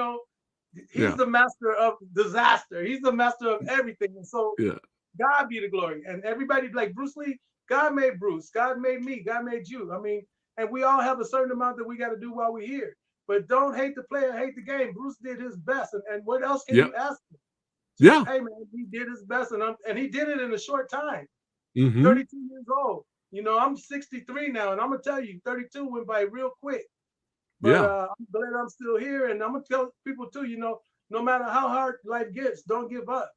Yeah. the master of disaster. He's the master of everything. And so Yeah. God be the glory. And everybody like Bruce Lee, God made Bruce, God made me, God made you. I mean, and we all have a certain amount that we got to do while we're here. But don't hate the player, hate the game. Bruce did his best. And what else can Yep. you ask him? Just, Yeah. hey, man, he did his best. And he did it in a short time. Mhm. 32 years old. I'm 63 now. And I'm going to tell you, 32 went by real quick. But Yeah. I'm glad I'm still here. And I'm going to tell people, too, no matter how hard life gets, don't give up.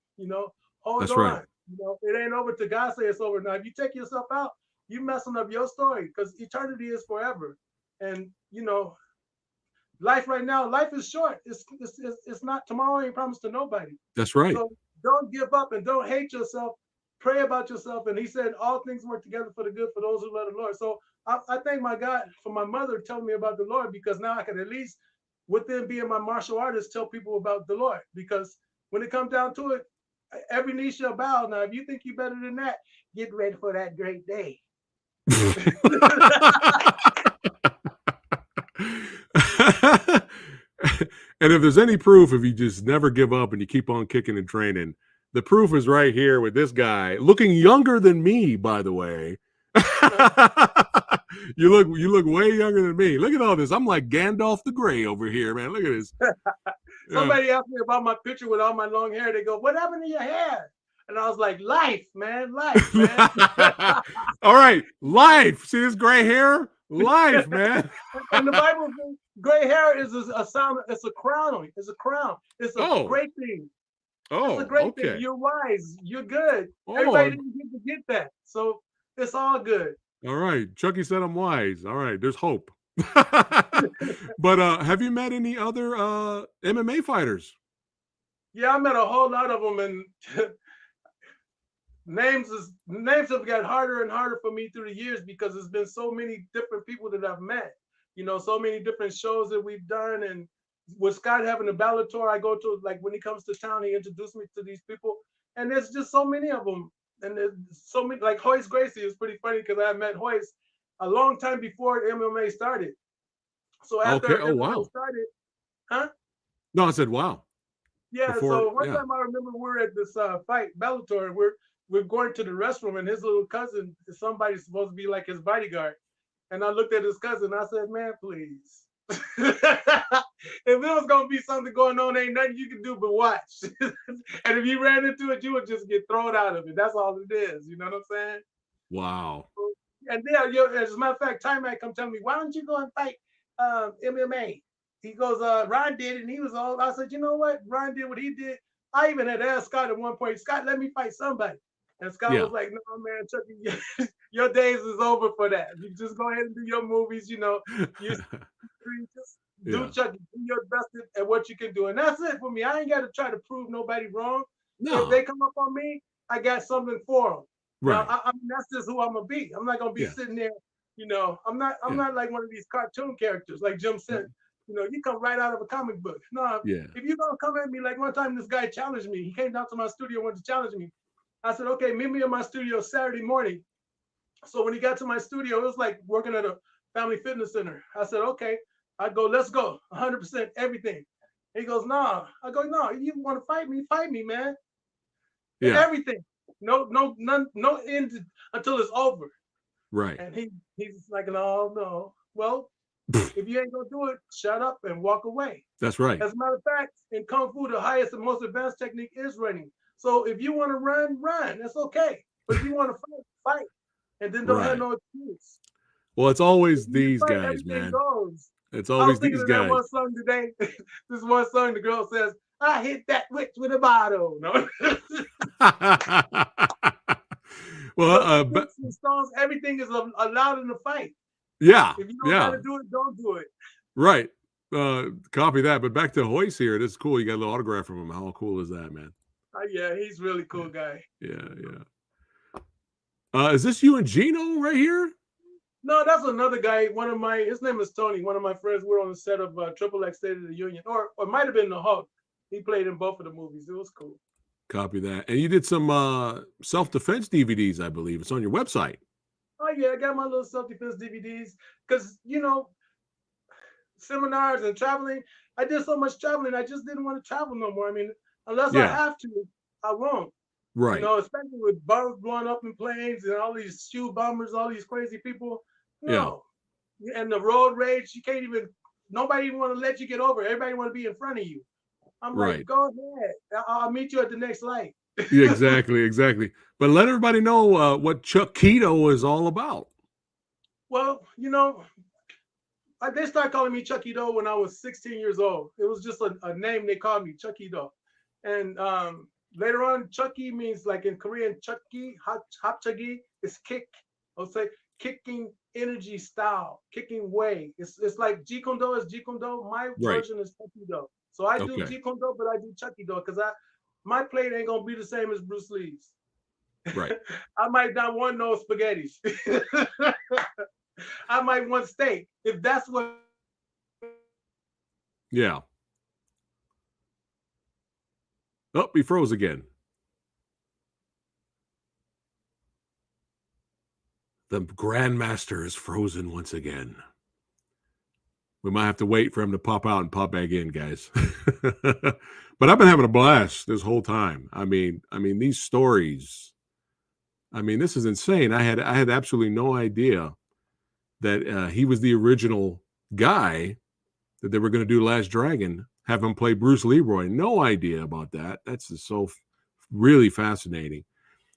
Hold That's right. on. It ain't over till God say it's over. Now, if you take yourself out, you messing up your story because eternity is forever. And life right now, life is short. It's not tomorrow. Ain't promised to nobody. That's right. So don't give up and don't hate yourself. Pray about yourself. And he said, all things work together for the good for those who love the Lord. So I thank my God for my mother telling me about the Lord because now I can at least, within being my martial artist, tell people about the Lord. Because when it comes down to it, every knee shall bow. Now, if you think you're better than that, get ready for that great day. And if there's any proof, if you just never give up and you keep on kicking and training, the proof is right here with this guy looking younger than me, by the way. You look way younger than me. Look at all this. I'm like Gandalf the Grey over here, man. Look at this. Yeah. Somebody asked me about my picture with all my long hair. They go, "What happened to your hair?" And I was like, "Life, man, life, man." All right, life. See this gray hair? Life, man. And the Bible says gray hair is a sound. It's a crown. It's a crown. It's a Oh, great thing. It's a oh, great thing. okay. You're wise. You're good. Everybody Oh, didn't get to get that, so it's all good. all right. Chucky said I'm wise. All right, there's hope. But have you met any other MMA fighters? Yeah, I met a whole lot of them, and names have got harder and harder for me through the years because there's been so many different people that I've met. So many different shows that we've done, and with Scott having a Bellator, I go to like when he comes to town, he introduced me to these people, and there's just so many of them, and there's so many. Like Hoist Gracie is pretty funny because I met Hoist a long time before MMA started. So Okay. after Oh, MMA wow. started, huh? No, I said wow. Yeah, Before, so one yeah. time I remember we were at this fight, Bellator, and we're going to the restroom, and his little cousin is somebody supposed to be like his bodyguard. And I looked at his cousin, and I said, "Man, please." If there was gonna be something going on, ain't nothing you can do but watch. And if you ran into it, you would just get thrown out of it. That's all it is. You know what I'm saying? Wow. And then, as a matter of fact, Time might come tell me, "Why don't you go and fight MMA?" He goes, "Ron did it, and he was all." I said, "You know what? Ron did what he did." I even had asked Scott at one point, "Scott, let me fight somebody." And Scott Yeah. was like, "No, man, Chucky, your days is over for that. You just go ahead and do your movies. You just do Yeah. Chucky, do your best at what you can do, and that's it for me. I ain't got to try to prove nobody wrong. If No. they come up on me, I got something for them. Now, Right. I mean, that's just who I'm gonna be. I'm not gonna be Yeah. sitting there, I'm not. I'm Yeah. not like one of these cartoon characters, like Jim said. Mhm. You come right out of a comic book. No, Yeah. if you're gonna come at me, like one time, this guy challenged me. He came down to my studio, wanted to challenge me. I said, okay, meet me in my studio Saturday morning. So when he got to my studio, it was like working at a family fitness center. I said, okay. I go, let's go, 100% everything. He goes, nah. I go, no. You want to fight me, man. Yeah. Everything. No, no, none, no end until it's over. Right. And he's like, no, no. Well, if you ain't gonna do it, shut up and walk away. That's right. As a matter of fact, in Kung Fu, the highest and most advanced technique is running. So if you want to run, run. That's okay. But if you want to fight, fight. And then don't have Right. no excuse. Well, it's If always you can these fight, guys, everything man. goes. It's I was always thinking these of that guys. one song today. This one song, the girl says, I hit that witch with a bottle. No. Well, But sticks and stones, everything is allowed in the fight. yeah, If you don't got yeah, to do it, don't do it. right. Copy that. But back to Hoist here. This is cool. You got a little autograph from him. How cool is that, man? Yeah, he's really Yeah, cool guy. yeah, yeah. Is this you and Gino right here? No, that's another guy. His name is Tony. One of my friends. We're on the set of Triple X State of the Union, or it might have been the Hulk. He played in both of the movies. It was cool. Copy that. And you did some self-defense DVDs, I believe. It's on your website. Oh yeah, I got my little self-defense DVDs because seminars and traveling. I did so much traveling. I just didn't want to travel no more. I mean, unless I Yeah, have to, I won't. right. Especially with bombs blowing up in planes and all these shoe bombers, all these crazy people. Yeah, No. And the road rage, you can't even, nobody even want to let you get over. Everybody want to be in front of you. I'm like, right. go ahead. I'll meet you at the next light. Yeah, exactly, exactly. But let everybody know what Chuck Keto is all about. Well, they started calling me Chucky Doe when I was 16 years old. It was just a name they called me, Chucky Doe. And later on, Chucky means, like in Korean, Chucky, hapchagi is kick. I'll say kicking energy style, kicking way. It's like Jeet Kune Do is Jeet Kune Do. My Right. version is Chucky Do. So I do Okay. Jeet Kune Do, but I do Chucky Do because my plate ain't gonna be the same as Bruce Lee's. Right. I might not want no spaghettis. I might want steak if that's what. Yeah. Oh, he froze again. The Grandmaster is frozen once again. We might have to wait for him to pop out and pop back in, guys. But I've been having a blast this whole time. I mean, these stories. I mean, this is insane. I had absolutely no idea that he was the original guy that they were going to do Last Dragon. Have him play Bruce Leroy. No idea about that. That's just so really fascinating.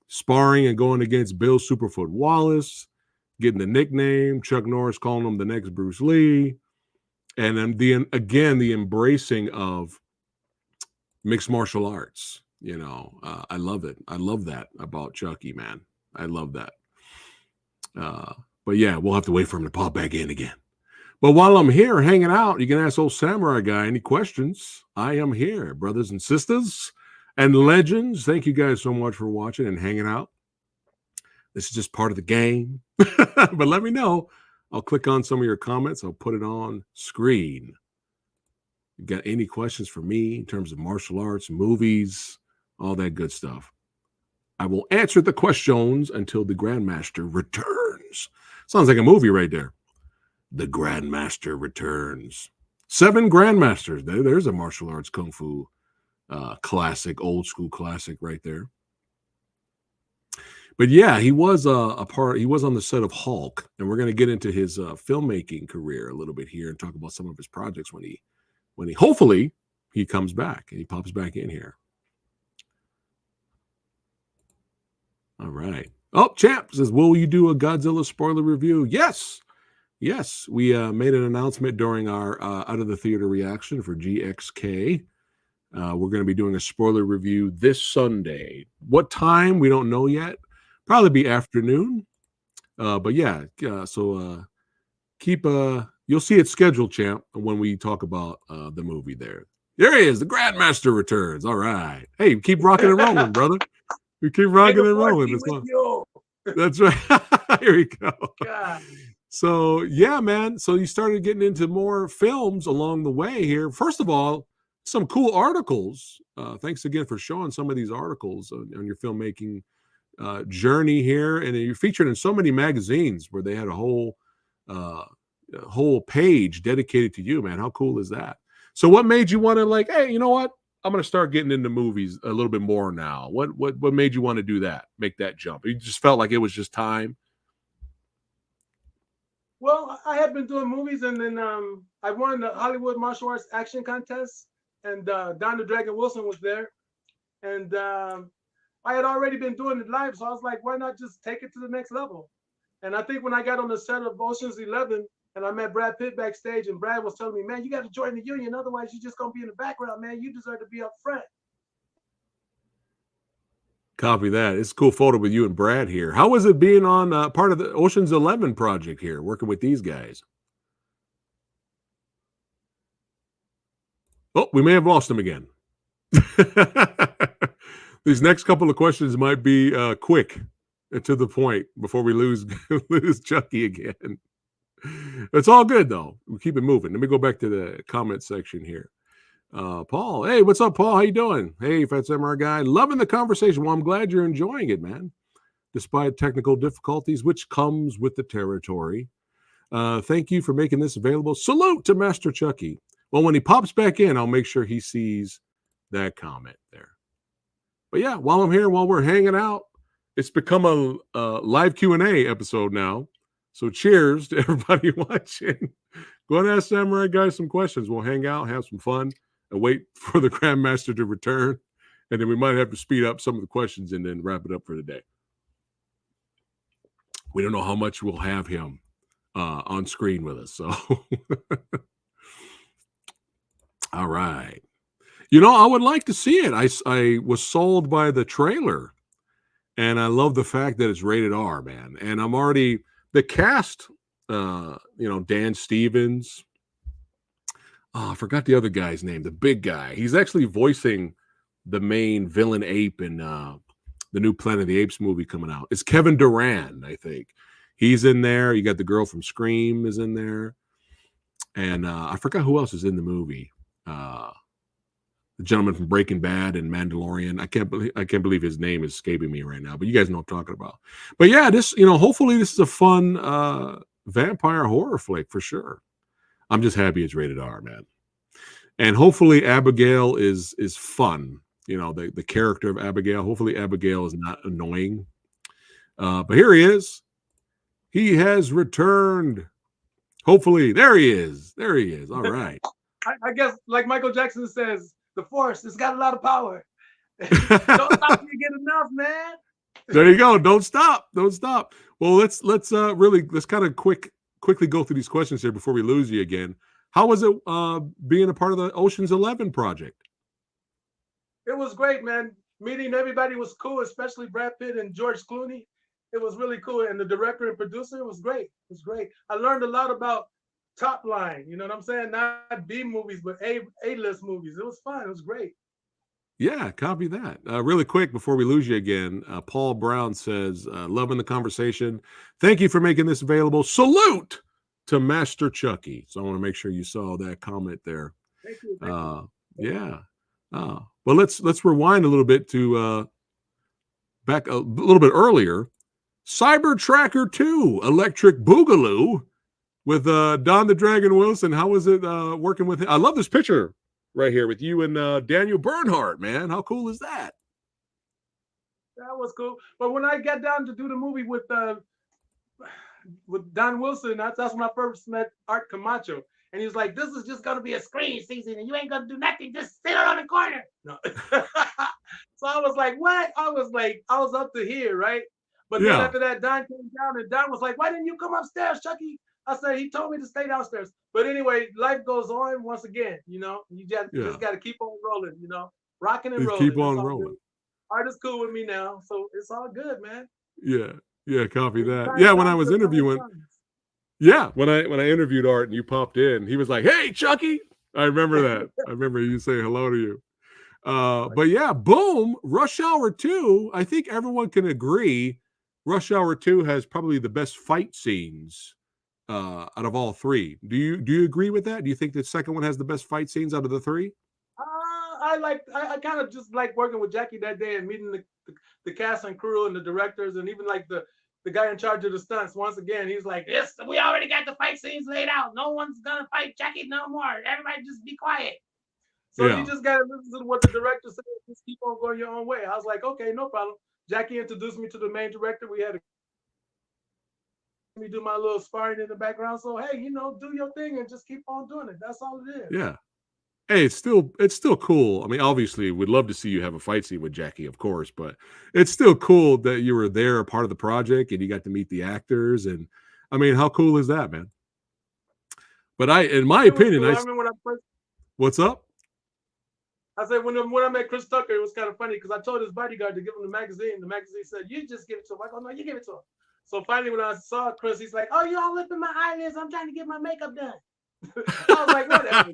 Sparring and going against Bill Superfoot Wallace, getting the nickname, Chuck Norris calling him the next Bruce Lee, and then the embracing of mixed martial arts. I love it. I love that about Chucky, man. I love that. But yeah, we'll have to wait for him to pop back in again. But while I'm here hanging out, you can ask old Samurai Guy any questions. I am here, brothers and sisters and legends. Thank you guys so much for watching and hanging out. This is just part of the game. But let me know. I'll click on some of your comments. I'll put it on screen. You got any questions for me in terms of martial arts, movies, all that good stuff? I will answer the questions until the Grandmaster returns. Sounds like a movie right there. The Grandmaster returns. 7 Grandmasters. There's a martial arts kung fu classic, old school classic right there. But yeah, he was a part. He was on the set of Hulk, and we're going to get into his filmmaking career a little bit here and talk about some of his projects when he hopefully he comes back and he pops back in here. All right. Oh, Champ says, will you do a Godzilla spoiler review? Yes. Yes, we made an announcement during our Out of the Theater reaction for GXK. We're going to be doing a spoiler review this Sunday. What time? We don't know yet. Probably be afternoon. But yeah, so keep you'll see it scheduled, Champ, when we talk about the movie there. There he is. The Grandmaster returns. All right. Hey, keep rocking and rolling, brother. We keep May rocking the and force rolling. be That's with what. you. That's right. Here we go. God. So yeah, man. So you started getting into more films along the way here. First of all, some cool articles. Thanks again for showing some of these articles on your filmmaking journey here, and you're featured in so many magazines where they had uh, a whole page dedicated to you, man. How cool is that? So, what made you want to like, hey, you know what? I'm going to start getting into movies a little bit more now. What made you want to do that? Make that jump? You just felt like it was just time. Well, I had been doing movies, and then I won the Hollywood Martial Arts Action Contest, and Don the Dragon Wilson was there, and I had already been doing it live, so I was like, why not just take it to the next level? And I think when I got on the set of Ocean's 11, and I met Brad Pitt backstage, and Brad was telling me, man, you got to join the union, otherwise you're just gonna be in the background, man. You deserve to be up front. Copy that. It's a cool photo with you and Brad here. How was it being on part of the Ocean's 11 project here, working with these guys? Oh, we may have lost him again. These next couple of questions might be quick and to the point before we lose lose Chucky again. It's all good though. We keep it moving. Let me go back to the comment section here. Paul, hey, what's up, Paul? How you doing? Hey, PhatSamuraiGuy, loving the conversation. Well, I'm glad you're enjoying it, man. Despite technical difficulties, which comes with the territory. Thank you for making this available. Salute to Master Chucky. Well, when he pops back in, I'll make sure he sees that comment there. But yeah, while I'm here, while we're hanging out, it's become a live Q&A episode now. So cheers to everybody watching. Go and ask Samurai Guy some questions. We'll hang out, have some fun, and wait for the Grandmaster to return. And then we might have to speed up some of the questions and then wrap it up for the day. We don't know how much we'll have him on screen with us. So, all right. You know, I would like to see it. I was sold by the trailer, and I love the fact that it's rated R, man. And I'm already the cast. Dan Stevens. Oh, I forgot the other guy's name. The big guy. He's actually voicing the main villain ape in the new Planet of the Apes movie coming out. It's Kevin Durant, I think. He's in there. You got the girl from Scream is in there, and I forgot who else is in the movie. The gentleman from Breaking Bad and Mandalorian. I can't believe his name is escaping me right now, but you guys know what I'm talking about. But yeah, this, hopefully this is a fun vampire horror flick for sure. I'm just happy it's rated R, man. And hopefully Abigail is fun. The character of Abigail. Hopefully Abigail is not annoying. But here he is. He has returned. Hopefully, there he is. There he is. All right. I guess, like Michael Jackson says, the Force has got a lot of power. Don't stop till you get enough, man. There you go. Don't stop. Don't stop. Well, let's kind of quickly go through these questions here before we lose you again. How was it being a part of the Ocean's 11 project? It was great, man. Meeting everybody was cool, especially Brad Pitt and George Clooney. It was really cool. And the director and producer, it was great. It was great. I learned a lot about top line, you know what I'm saying? Not B movies, but A-list movies. It was fun. It was great. Yeah, copy that. Really quick before we lose you again, Paul Brown says, loving the conversation. Thank you for making this available. Salute to Master Chucky. So I want to make sure you saw that comment there. Thank you. Thank you. Yeah. Well, let's rewind a little bit to back a little bit earlier. Cyber Tracker 2, Electric Boogaloo with Don the Dragon Wilson. How was it working with him? I love this picture right here with you and Daniel Bernhardt, man. How cool is that? That was cool. But when I got down to do the movie with Don Wilson, that's when I first met Art Camacho. And he was like, this is just going to be a screen season and you ain't going to do nothing. Just sit on the corner. No. So I was like, what? I was up to here, right? But then after that, Don came down and Don was like, why didn't you come upstairs, Chucky? I said, he told me to stay downstairs. But anyway, life goes on once again, you just got to keep on rolling, rocking and rolling. Keep on rolling. Art is cool with me now, so it's all good, man. Yeah, copy that. Yeah, when I was interviewing, when I interviewed Art and you popped in, he was like, hey, Chucky. I remember that. I remember you saying hello to you. But yeah, boom, Rush Hour 2. I think everyone can agree Rush Hour 2 has probably the best fight scenes out of all three. Do you agree with that? Do you think the second one has the best fight scenes out of the three? I kind of just like working with Jackie that day and meeting the cast and crew and the directors and even like the guy in charge of the stunts. Once again, he's like, "Yes, we already got the fight scenes laid out. No one's gonna fight Jackie no more. Everybody just be quiet." So you Yeah. just gotta listen to what the director said. Just keep on going your own way. I was like, okay, no problem. Jackie introduced me to the main director. We had me do my little sparring in the background. So hey, do your thing and just keep on doing it. That's all it is. Yeah. Hey, it's still cool. I mean, obviously, we'd love to see you have a fight scene with Jackie, of course, but it's still cool that you were there, a part of the project, and you got to meet the actors. And I mean, how cool is that, man? But in my It was opinion, cool. I remember when what's up? I said when I met Chris Tucker, it was kind of funny because I told his bodyguard to give him the magazine. The magazine said, "You just give it to him." I go, "No, you give it to him." So finally, when I saw Chris, he's like, "Oh, you all lifting my eyelids? I'm trying to get my makeup done." I was like, "Whatever."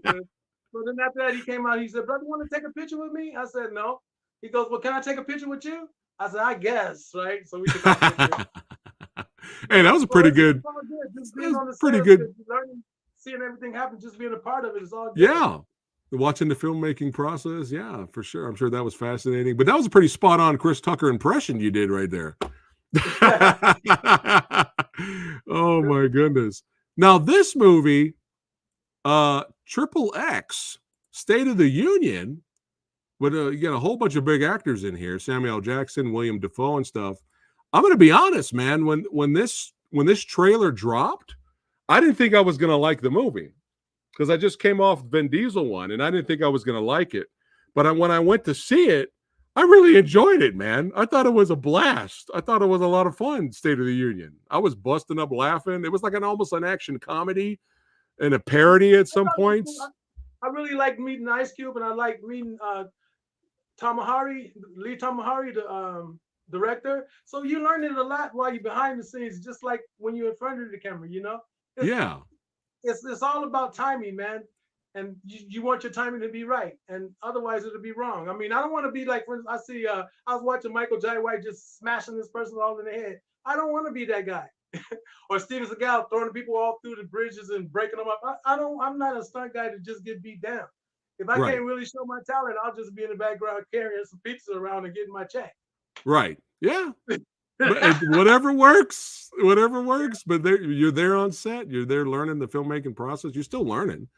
So then after that, he came out. He said, "Brother, you want to take a picture with me?" I said, "No." He goes, "Well, can I take a picture with you?" I said, "I guess." Right. So we took a picture. Hey, that was a So pretty it's good. all good. Just That being was on the pretty set, good. learning, seeing everything happen, just being a part of it is all good. Yeah. Watching the filmmaking process, yeah, for sure. I'm sure that was fascinating. But that was a pretty spot on Chris Tucker impression you did right there. Oh my goodness. Now this movie, Triple X, State of the Union, with you got a whole bunch of big actors in here, Samuel L. Jackson, William Dafoe, and stuff. I'm gonna be honest, man. When this trailer dropped, I didn't think I was gonna like the movie because I just came off Vin Diesel one, and I didn't think I was gonna like it. But when I went to see it, I really enjoyed it, man. I thought it was a blast. I thought it was a lot of fun. State of the Union. I was busting up laughing. It was like almost an action comedy and a parody at some points. I really like meeting Ice Cube, and I like meeting Lee Tamahari, the director. So you learn it a lot while you're behind the scenes, just like when you're in front of the camera. It's Yeah, it's all about timing, man. And you want your timing to be right, and otherwise it'll be wrong. I mean, I don't want to be like, for instance, I was watching Michael Jai White just smashing this person all in the head. I don't want to be that guy. Or Steven Seagal throwing people all through the bridges and breaking them up. I don't. I'm not a stunt guy to just get beat down. If I right, can't really show my talent, I'll just be in the background carrying some pizza around and getting my check. right. Yeah, but whatever works, whatever works. But you're there on set. You're there learning the filmmaking process. You're still learning,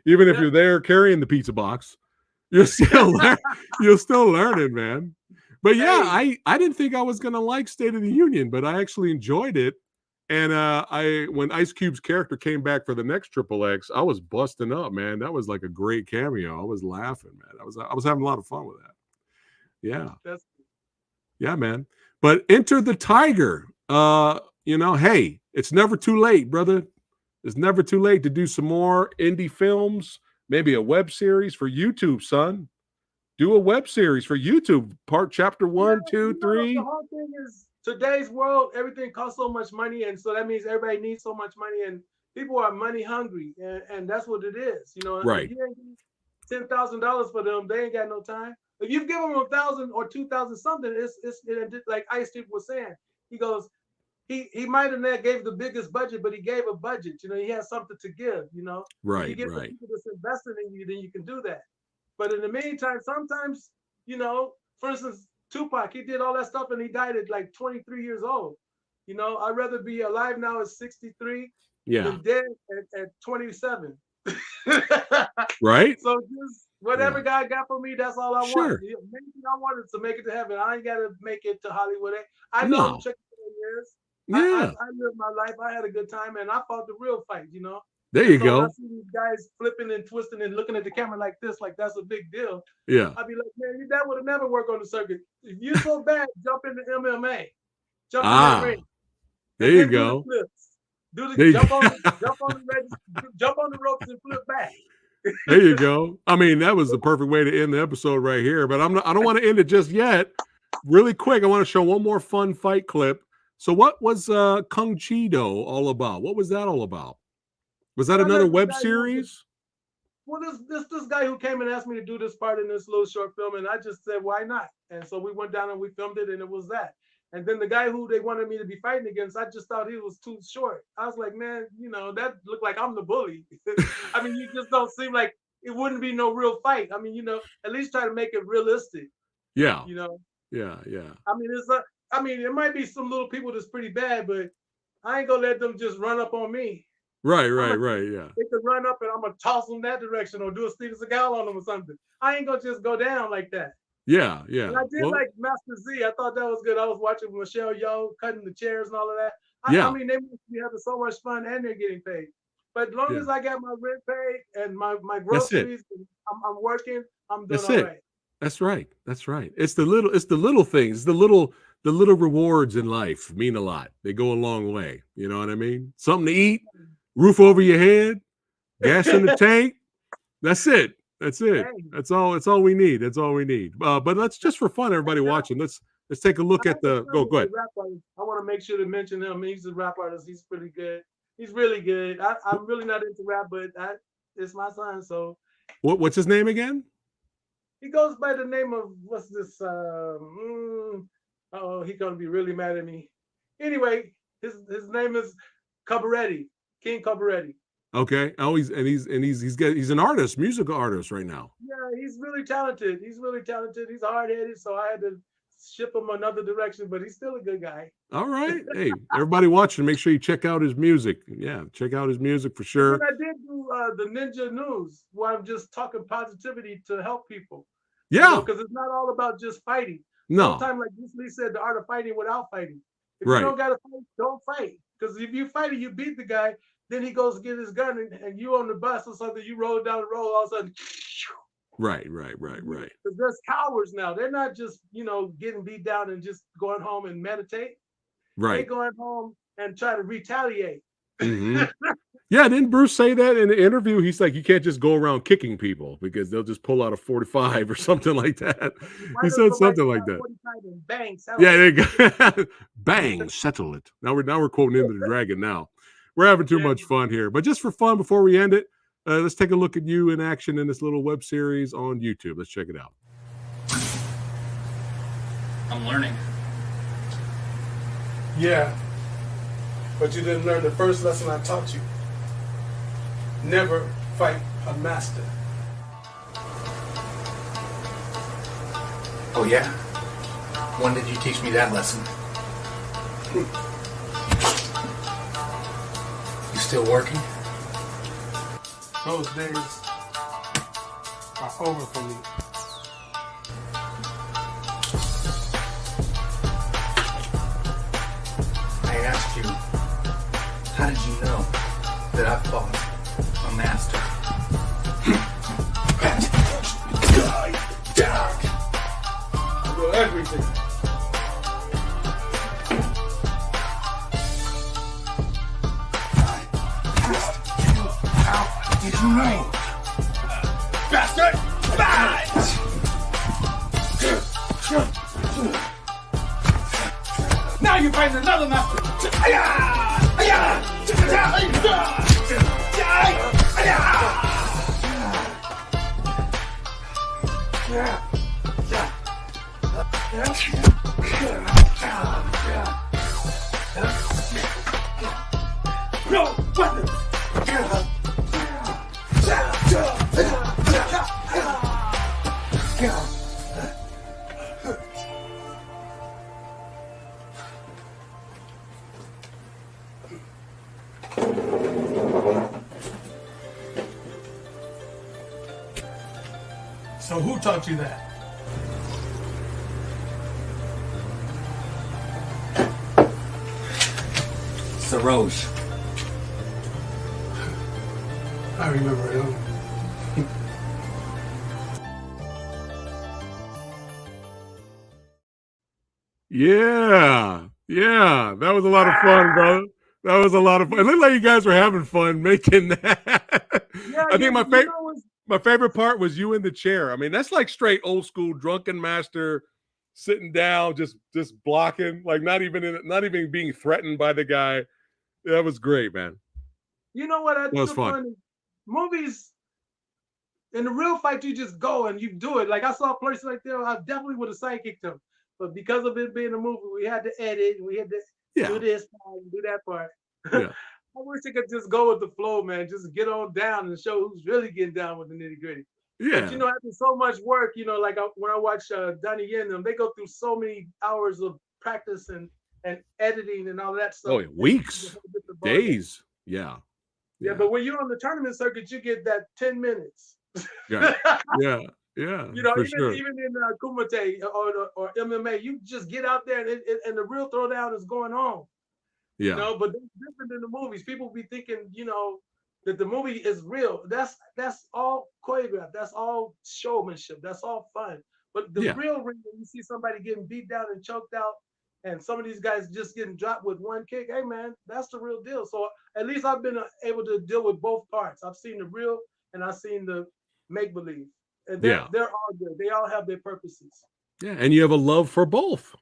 even if Yeah. you're there carrying the pizza box. You're still you're still learning, man. But yeah, Hey, I didn't think I was gonna like State of the Union, but I actually enjoyed it. And I when Ice Cube's character came back for the next Triple X, I was busting up, man. That was like a great cameo. I was laughing, man. I was having a lot of fun with that. Yeah. that's Yeah, man. But Enter the Tiger. Hey, it's never too late, brother. It's never too late to do some more indie films, maybe a web series for YouTube, son. Do a web series for YouTube, chapter yeah. one, two, The three. whole thing is today's world. Everything costs so much money, and so that means everybody needs so much money, and people are money hungry, and that's what it is. If Right. you ain't $10,000 for them, they ain't got no time. If you give them 1,000 or 2,000 something, like Ice Cube was saying. He goes, he might have not gave the biggest budget, but he gave a budget. He has something to give. If you Right, get the right. people that's investing in you, then you can do that. But in the meantime, sometimes, for instance, Tupac, he did all that stuff and he died at like 23 years old. I'd rather be alive now at 63 Yeah. than dead at 27. Right? So just Yeah. whatever God got for me, that's all I want. Sure. The main thing I want is to make it to heaven. I ain't got to make it to Hollywood. I know No. Chucky years. Yeah. I lived my life. I had a good time, and I fought the real fight. There And you so when I go. see these guys flipping and twisting and looking at the camera like this, like that's a big deal, Yeah. I'd be like, man, that would have never worked on the circuit. If you're so bad, jump into MMA, jump in that Ah, ring, there and you then do the go. flips. Do the There you jump on go. the jump on the ropes and flip back. There you go. I mean, that was the perfect way to end the episode right here. But I don't want to end it just yet. Really quick, I want to show one more fun fight clip. So, what was Kung Chi Do all about? What was that all about? Was that Well, another that's the web guy who series? well, this guy who came and asked me to do this part in this little short film, and I just said, why not? And so we went down and we filmed it, and it was that. And then the guy who they wanted me to be fighting against, I just thought he was too short. I was like, man, that looked like I'm the bully. I mean, you just don't seem like it wouldn't be no real fight. I mean, at least try to make it realistic. Yeah. You know, Yeah. Yeah. I mean, I mean, there might be some little people that's pretty bad, but I ain't gonna let them just run up on me. Right. I'm Right. gonna Right. Yeah. they could run up and I'm gonna toss them that direction or do a Steven Seagal on them or something. I ain't gonna just go down like that. Yeah. And Yeah. I did Well. like Master Z. I thought that was good. I was watching Michelle Yeoh cutting the chairs and all of that. I Yeah. mean, they must be having so much fun and they're getting paid. But as long Yeah. as I got my rent paid and my That's it. groceries, and I'm working, I'm doing That's all it. right. That's right. That's right. It's the little things, the little rewards in life mean a lot. They go a long way. You know what I mean? Something to eat, roof over your head, gas in the tank. That's it. That's it. Hey, That's all we need. That's all we need. But let's just for fun, everybody watching. Let's take a look I at have a the. friend Go who's a ahead. rap artist. I want to make sure to mention him. He's a rap artist. He's pretty good. He's really good. I'm really not into rap, but it's my son. So What's his name again? he goes by the name of what's this? Oh, he's gonna be really mad at me. Anyway, his name is Cabaretti, King Cabaretti. Okay. Oh, he's an artist, musical artist right now. Yeah, he's really talented. He's really talented. He's hard headed, so I had to ship him another direction, but he's still a good guy. All right. Hey, everybody watching, make sure you check out his music. Yeah, check out his music for And then sure. I did do the Ninja News, where I'm just talking positivity to help people. Yeah. Because it's not all about just fighting. No. Sometimes, like Bruce Lee said, the art of fighting without fighting. If you Right. don't got to fight, don't fight. Because if you fight and you beat the guy, then he goes to get his gun and you on the bus or something, you roll down the road, all of a sudden. Right. Right. Right. Right. Because there's cowards now. They're not just, getting beat down and just going home and meditate. They're Right. going home and try to retaliate. Hmm. Yeah, didn't Bruce say that in the interview? He's like, you can't just go around kicking people because they'll just pull out a 45 or something like that. Why He does said somebody something pull like out that. 45 and bang, settle Yeah, it? there you go. Bang, settle it. Now we're quoting into the dragon now. We're having too Yeah. much fun here. But just for fun, before we end it, let's take a look at you in action in this little web series on YouTube. Let's check it out. I'm learning. Yeah. But you didn't learn the first lesson I taught you. Never fight a master. Oh yeah? When did you teach me that lesson? You still working? Those days are over for me. I asked you, how did you know that I fought a master? I know everything. How did you know? Bastard! Now you're fighting another master! No weapons! So who taught you that? Saroge. I remember him. Yeah. Yeah. That was a lot of fun, brother. That was a lot of fun. It looked like you guys were having fun making that. Yeah, I think was my favorite part was you in the chair. I mean, that's like straight old school drunken master sitting down, just blocking, like not even being threatened by the guy. That was great, man. you know what I That was took fun. on movies. In the real fight, you just go and you do it. Like I saw a place like there, I definitely would have sidekicked him. But because of it being a movie, we had to edit, we had to do Yeah. this part, do that part. Yeah. I wish I could just go with the flow, man. Just get on down and show who's really getting down with the nitty gritty. But Yeah. you know, after so much work, you know, like when I watch Donnie Yen, them, they go through so many hours of practice and editing and all that Oh, stuff. yeah. Weeks, days. Yeah. Yeah, but when you're on the tournament circuit, you get that 10 minutes. Yeah. Yeah. Yeah. You know, For even sure. even in Kumite or MMA, you just get out there and the real throwdown is going on. You Yeah. know, but it's different than the movies. People be thinking, you know, that the movie is real. That's all choreographed. That's all showmanship. That's all fun. But the Yeah. real ring, when you see somebody getting beat down and choked out, and some of these guys just getting dropped with one kick, hey man, that's the real deal. So at least I've been able to deal with both parts. I've seen the real and I've seen the make believe, and Yeah. they're all good. They all have their purposes. Yeah. And you have a love for both.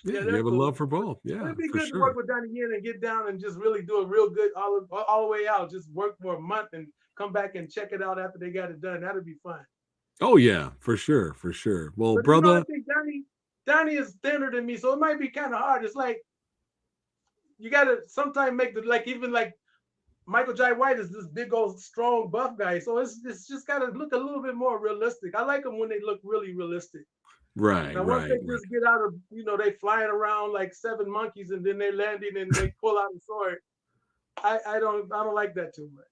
Yeah. Yeah, You they're have a cool. love for both. But Yeah. it'd be For good to work sure. with Donnie Yen and get down and just really do it real good all the way out. Just work for a month and come back and check it out after they got it done. That'd be fun. Oh, yeah. For sure. For sure. Well, But you know, I brother. think Donnie is thinner than me, so it might be kind of hard. It's like you gotta sometimes make the like even like Michael Jai White is this big old strong buff guy, so it's just gotta look a little bit more realistic. I like them when they look really realistic. Right. Now once Right. they just get out of they flying around like seven monkeys and then they're landing and they pull out a sword. I don't like that too much.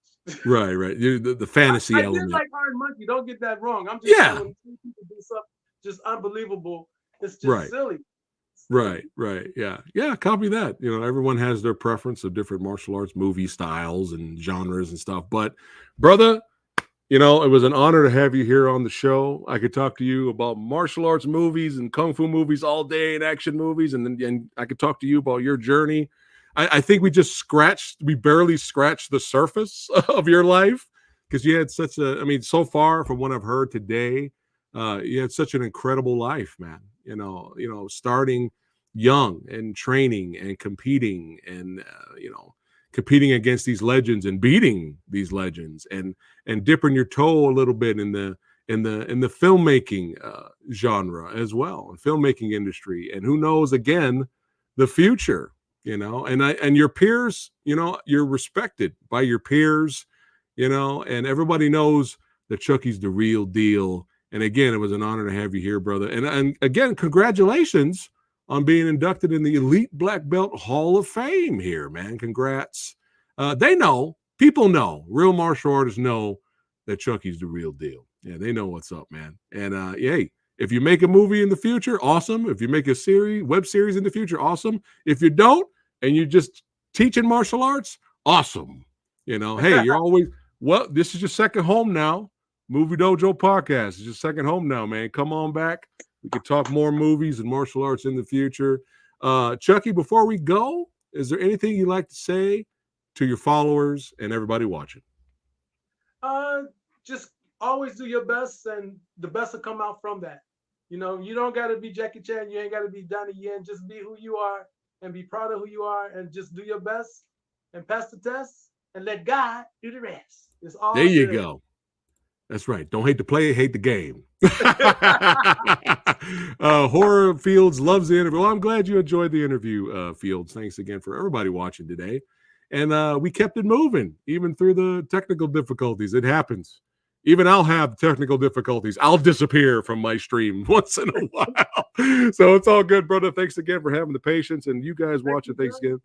Right. Right. The fantasy I did element. like Iron Monkey. Don't get that wrong. I'm just saying Yeah. when people do something just unbelievable, it's just Right. silly. Right, right. Yeah. Yeah, copy that. Everyone has their preference of different martial arts movie styles and genres and stuff. But brother, it was an honor to have you here on the show. I could talk to you about martial arts movies and kung fu movies all day and action movies, and I could talk to you about your journey. I think we barely scratched the surface of your life because you had so far from what I've heard today, you had such an incredible life, man. Starting young and training and competing and competing against these legends and beating these legends and dipping your toe a little bit in the filmmaking genre as well, and filmmaking industry, and who knows, again, the future. And your peers, you're respected by your peers, and everybody knows that Chucky's the real deal. And again, it was an honor to have you here, brother. And again, congratulations on being inducted in the Elite Black Belt Hall of Fame here, man. Congrats. People know, real martial artists know that Chucky's the real deal. Yeah, they know what's up, man. And hey, if you make a movie in the future, awesome. If you make a web series in the future, awesome. If you don't, and you're just teaching martial arts, awesome. Hey, you're always, this is your second home now. Movie Dojo Podcast is your second home now, man. Come on back. We could talk more movies and martial arts in the future. Chucky, before we go, is there anything you'd like to say to your followers and everybody watching? Just always do your best, and the best will come out from that. You don't got to be Jackie Chan. You ain't got to be Donnie Yen. Just be who you are and be proud of who you are, and just do your best and pass the test and let God do the rest. It's all there you good. Go. That's right. Don't hate the player, hate the game. Horror Fields loves the interview. Well, I'm glad you enjoyed the interview, Fields. Thanks again for everybody watching today. And we kept it moving, even through the technical difficulties. It happens. Even I'll have technical difficulties. I'll disappear from my stream once in a while. So it's all good, brother. Thanks again for having the patience. And you guys watching, thanks again.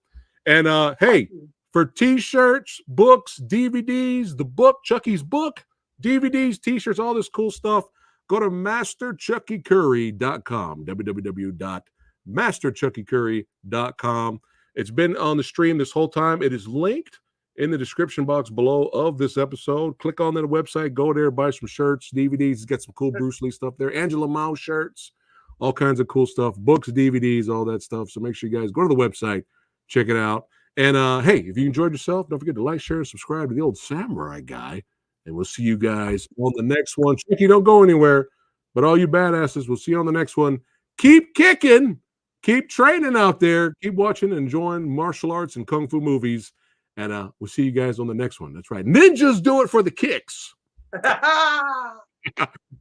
And hey, for t-shirts, books, DVDs, the book, Chucky's book, DVDs, t-shirts, all this cool stuff, go to MasterChuckyCurrie.com, www.MasterChuckyCurrie.com. It's been on the stream this whole time. It is linked in the description box below of this episode. Click on that website, go there, buy some shirts, DVDs, get some cool Bruce Lee stuff there, Angela Mao shirts, all kinds of cool stuff, books, DVDs, all that stuff. So make sure you guys go to the website, check it out. And hey, if you enjoyed yourself, don't forget to like, share, and subscribe to the Old Samurai Guy. And we'll see you guys on the next one. Chucky, don't go anywhere. But all you badasses, we'll see you on the next one. Keep kicking. Keep training out there. Keep watching and enjoying martial arts and kung fu movies. And we'll see you guys on the next one. That's right. Ninjas do it for the kicks.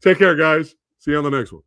Take care, guys. See you on the next one.